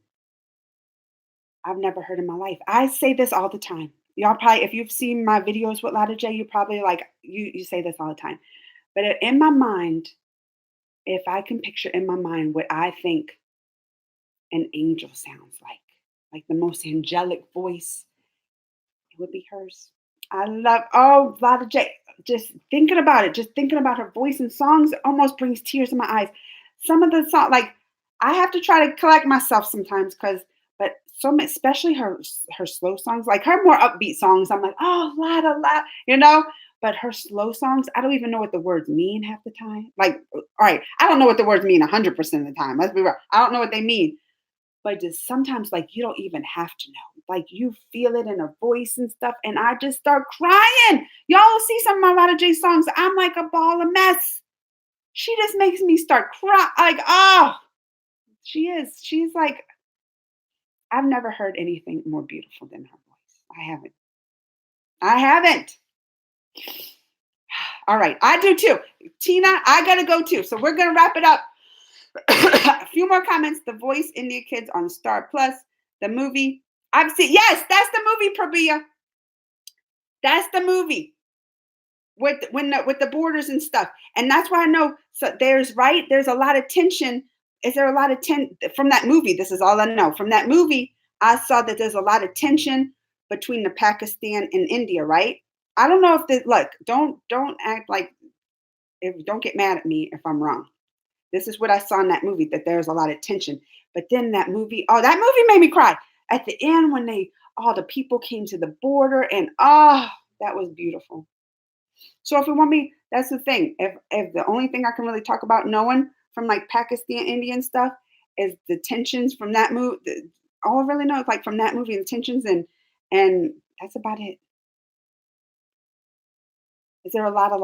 I've never heard in my life. I say this all the time. Y'all probably, if you've seen my videos with Lata J, you probably like, you say this all the time. But in my mind, if I can picture in my mind what I think an angel sounds like the most angelic voice, it would be hers. I love, oh, Lata J. Just thinking about it, just thinking about her voice and songs, it almost brings tears in my eyes. Some of the songs, like, I have to try to collect myself sometimes but so much, especially her slow songs, like her more upbeat songs. I'm like, oh, Lata, Lata, you know. But her slow songs, I don't even know what the words mean half the time. Like, all right, I don't know what the words mean 100% of the time. Let's be real. I don't know what they mean. But just sometimes, like, you don't even have to know. Like, you feel it in her voice and stuff. And I just start crying. Y'all will see some of my Lata J songs. I'm like a ball of mess. She just makes me start crying. Like, oh, she is. She's like, I've never heard anything more beautiful than her voice. I haven't. I haven't. All right. I do too. Tina, I got to go too. So we're going to wrap it up. A few more comments. The Voice India Kids on Star Plus. The movie. I've seen. Yes, that's the movie, Prabia. That's the movie with the borders and stuff. And that's why I know. So there's a lot of tension. Is there a lot of tension from that movie? This is all I know. From that movie, I saw that there's a lot of tension between the Pakistan and India, right? I don't know if look, don't act like, don't get mad at me if I'm wrong. This is what I saw in that movie, that there's a lot of tension. But then that movie made me cry. At the end when all the people came to the border and that was beautiful. So if you want me, that's the thing. If the only thing I can really talk about knowing from like Pakistan, Indian stuff is the tensions from that movie. All I really know is like from that movie, the tensions and that's about it. Is there a lot of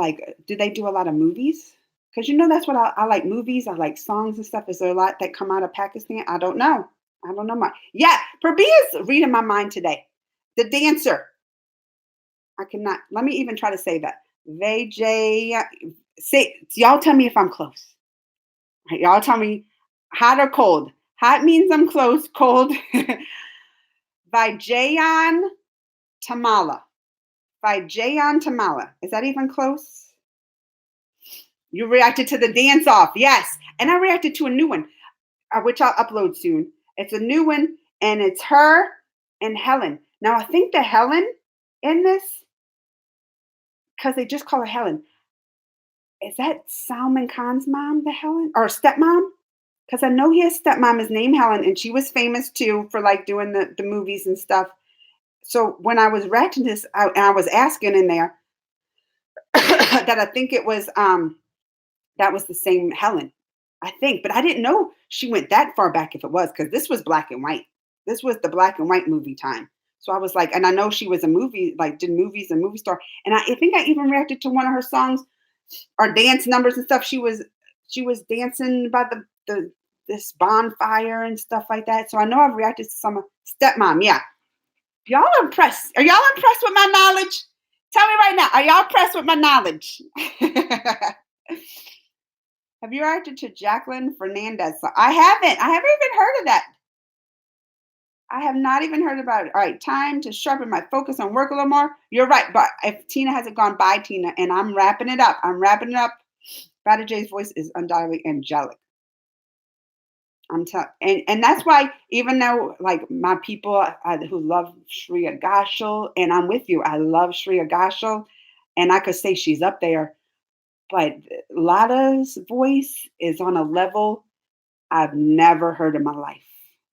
do they do a lot of movies? Because that's what I like, movies. I like songs and stuff. Is there a lot that come out of Pakistan? I don't know. I don't know much. Yeah, Prabia's reading my mind today. The dancer. I cannot. Let me even try to say that. Vijay. Say, y'all tell me if I'm close. Right, y'all tell me hot or cold. Hot means I'm close. Cold. Vijayan Tamala. Vijayan Tamala. Is that even close? You reacted to the dance off. Yes. And I reacted to a new one, which I'll upload soon. It's a new one, and it's her and Helen. Now, I think the Helen in this, because they just call her Helen, is that Salman Khan's mom, the Helen? Or stepmom? Because I know his stepmom is named Helen, and she was famous, too, for, doing the movies and stuff. So when I was reacting this, I was asking in there that I think it was... that was the same Helen, I think. But I didn't know she went that far back if it was, because this was black and white. This was the black and white movie time. So I was like, and I know she was a movie, did movies and movie star. And I think I even reacted to one of her songs or dance numbers and stuff. She was dancing by the this bonfire and stuff like that. So I know I've reacted to some stepmom. Yeah, y'all are impressed. Are y'all impressed with my knowledge? Tell me right now. Are y'all impressed with my knowledge? Have you reacted to Jacqueline Fernandez? I haven't. I haven't even heard of that. I have not even heard about it. All right, time to sharpen my focus on work a little more. You're right, but if Tina hasn't gone by, Tina, and I'm wrapping it up. I'm wrapping it up. Bada J's voice is undoubtedly angelic. I'm telling, and that's why even though like my people who love Shreya Ghoshal, and I'm with you, I love Shreya Ghoshal, and I could say she's up there, but Lata's voice is on a level I've never heard in my life,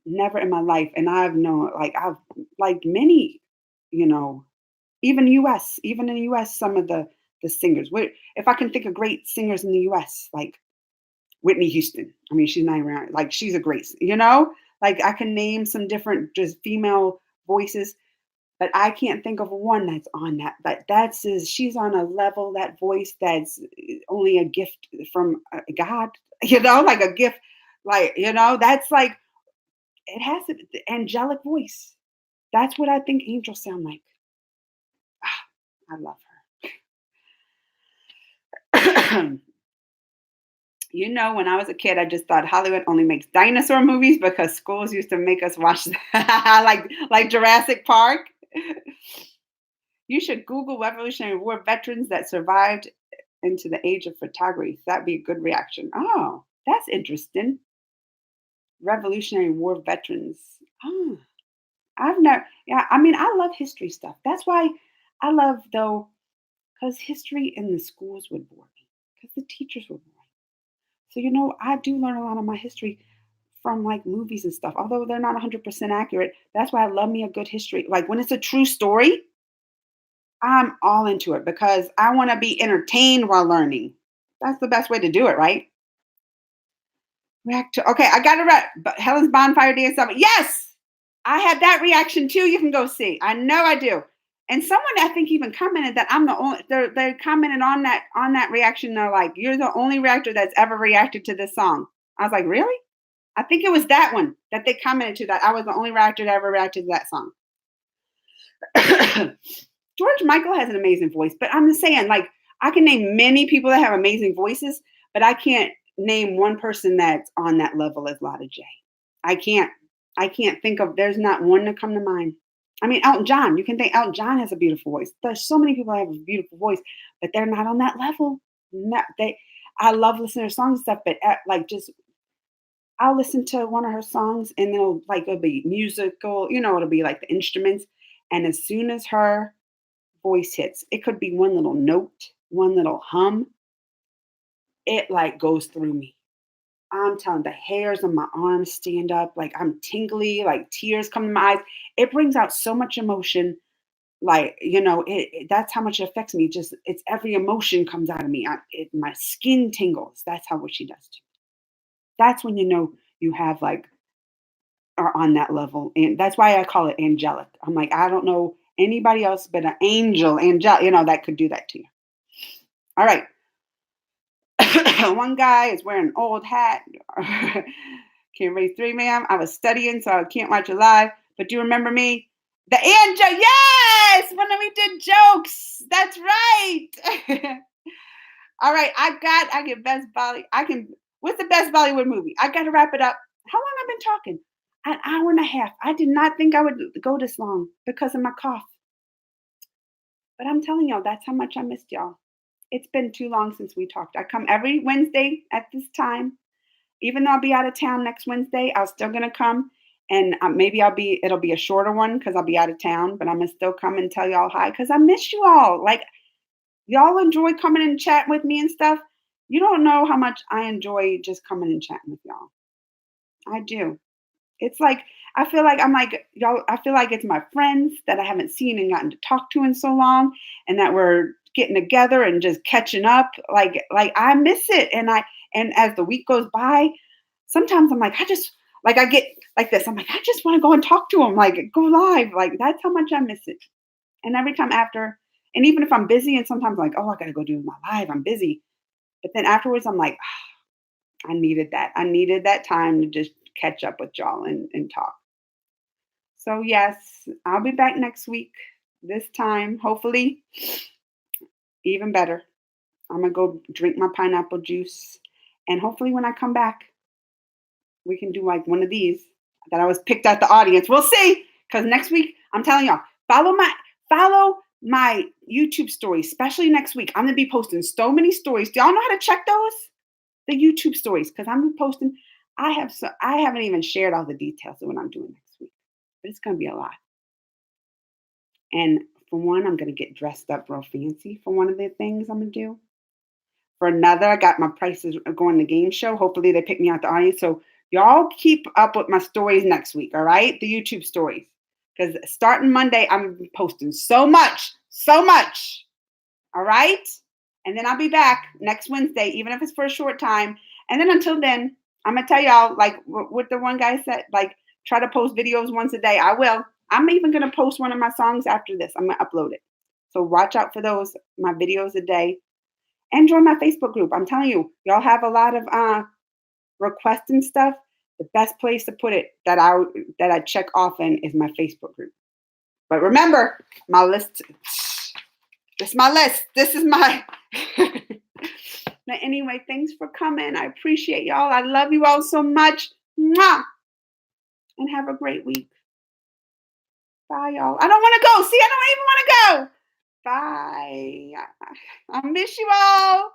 never in my life, and I've known I've like many, you know, even U.S., even in the U.S., some of the singers. If I can think of great singers in the U.S. like Whitney Houston. I mean, she's not even around. Like, she's a great, like I can name some different just female voices, but I can't think of one that's on that. But she's on a level, that voice that's only a gift from God, like a gift, that's like, it has the angelic voice. That's what I think angels sound like. Ah, I love her. When I was a kid, I just thought Hollywood only makes dinosaur movies because schools used to make us watch like Jurassic Park. You should Google Revolutionary War veterans that survived into the age of photography. That'd be a good reaction. Oh, that's interesting. Revolutionary War veterans. Oh, I've never. Yeah, I mean, I love history stuff. That's why I love though, because history in the schools would bore me because the teachers would bore. So, I do learn a lot of my history from like movies and stuff, although they're not 100% accurate. That's why I love me a good history. Like when it's a true story, I'm all into it because I want to be entertained while learning. That's the best way to do it, right? React to, okay, I got it right. But Helen's bonfire dance. Yes, I had that reaction too. You can go see. I know I do. And someone I think even commented that I'm the only. They commented on that reaction. They're like, "You're the only reactor that's ever reacted to this song." I was like, "Really?" I think it was that one that they commented to that I was the only reactor that ever reacted to that song. George Michael has an amazing voice, but I'm just saying, like, I can name many people that have amazing voices, but I can't name one person that's on that level as Lotta J. I can't. I can't think of. There's not one to come to mind. I mean, Elton John. You can think Elton John has a beautiful voice. There's so many people that have a beautiful voice, but they're not on that level. Not they. I love listening to songs and stuff, but like just I'll listen to one of her songs and it'll be musical. It'll be like the instruments, and as soon as her voice hits, it could be one little note, one little hum. It like goes through me. I'm telling the hairs on my arms stand up, like I'm tingly, like tears come to my eyes. It brings out so much emotion. Like, that's how much it affects me. Just it's every emotion comes out of me. My skin tingles. That's how what she does to me. That's when you have like are on that level. And that's why I call it angelic. I'm like, I don't know anybody else but an angel, that could do that to you. All right. One guy is wearing an old hat. Can't raise three, ma'am. I was studying, so I can't watch it live. But do you remember me? The angel, yes! When we did jokes. That's right. All right, I get best Bolly. What's the best Bollywood movie? I gotta wrap it up. How long have I been talking? An hour and a half. I did not think I would go this long because of my cough. But I'm telling y'all, that's how much I missed y'all. It's been too long since we talked. I come every Wednesday at this time. Even though I'll be out of town next Wednesday, I'm still gonna come, and maybe it'll be a shorter one because I'll be out of town. But I'm gonna still come and tell y'all hi because I miss you all. Like y'all enjoy coming and chatting with me and stuff. You don't know how much I enjoy just coming and chatting with y'all. I do. It's like I feel like I'm like y'all. I feel like it's my friends that I haven't seen and gotten to talk to in so long, and that we're getting together and just catching up. Like I miss it, and as the week goes by, sometimes I'm like I get like this. I'm like I just want to go and talk to them, like go live. Like that's how much I miss it. And every time after, and even if I'm busy, and sometimes like oh I gotta go do my live, I'm busy. But then afterwards, I'm like I needed that. I needed that time to just catch up with y'all and talk. So, yes, I'll be back next week. This time, hopefully, even better. I'm going to go drink my pineapple juice. And hopefully, when I come back, we can do like one of these that I was picked out the audience. We'll see. Because next week, I'm telling y'all, follow my YouTube stories, especially next week. I'm gonna be posting so many stories. Do y'all know how to check those? The YouTube stories, because I'm posting. I haven't even shared all the details of what I'm doing next week, but it's gonna be a lot. And for one, I'm gonna get dressed up real fancy for one of the things I'm gonna do. For another, I got my prices going the game show. Hopefully, they pick me out the audience. So y'all keep up with my stories next week. All right, the YouTube stories. Because starting Monday, I'm posting so much, so much. All right. And then I'll be back next Wednesday, even if it's for a short time. And then until then, I'm going to tell y'all, like what the one guy said, like try to post videos once a day. I will. I'm even going to post one of my songs after this. I'm going to upload it. So watch out for those, my videos a day. And join my Facebook group. I'm telling you, y'all have a lot of requests and stuff. The best place to put it that I check often is my Facebook group. But remember, my list. This is my list. This is my. But anyway, thanks for coming. I appreciate y'all. I love you all so much. Mwah! And have a great week. Bye, y'all. I don't want to go. See, I don't even want to go. Bye. I miss you all.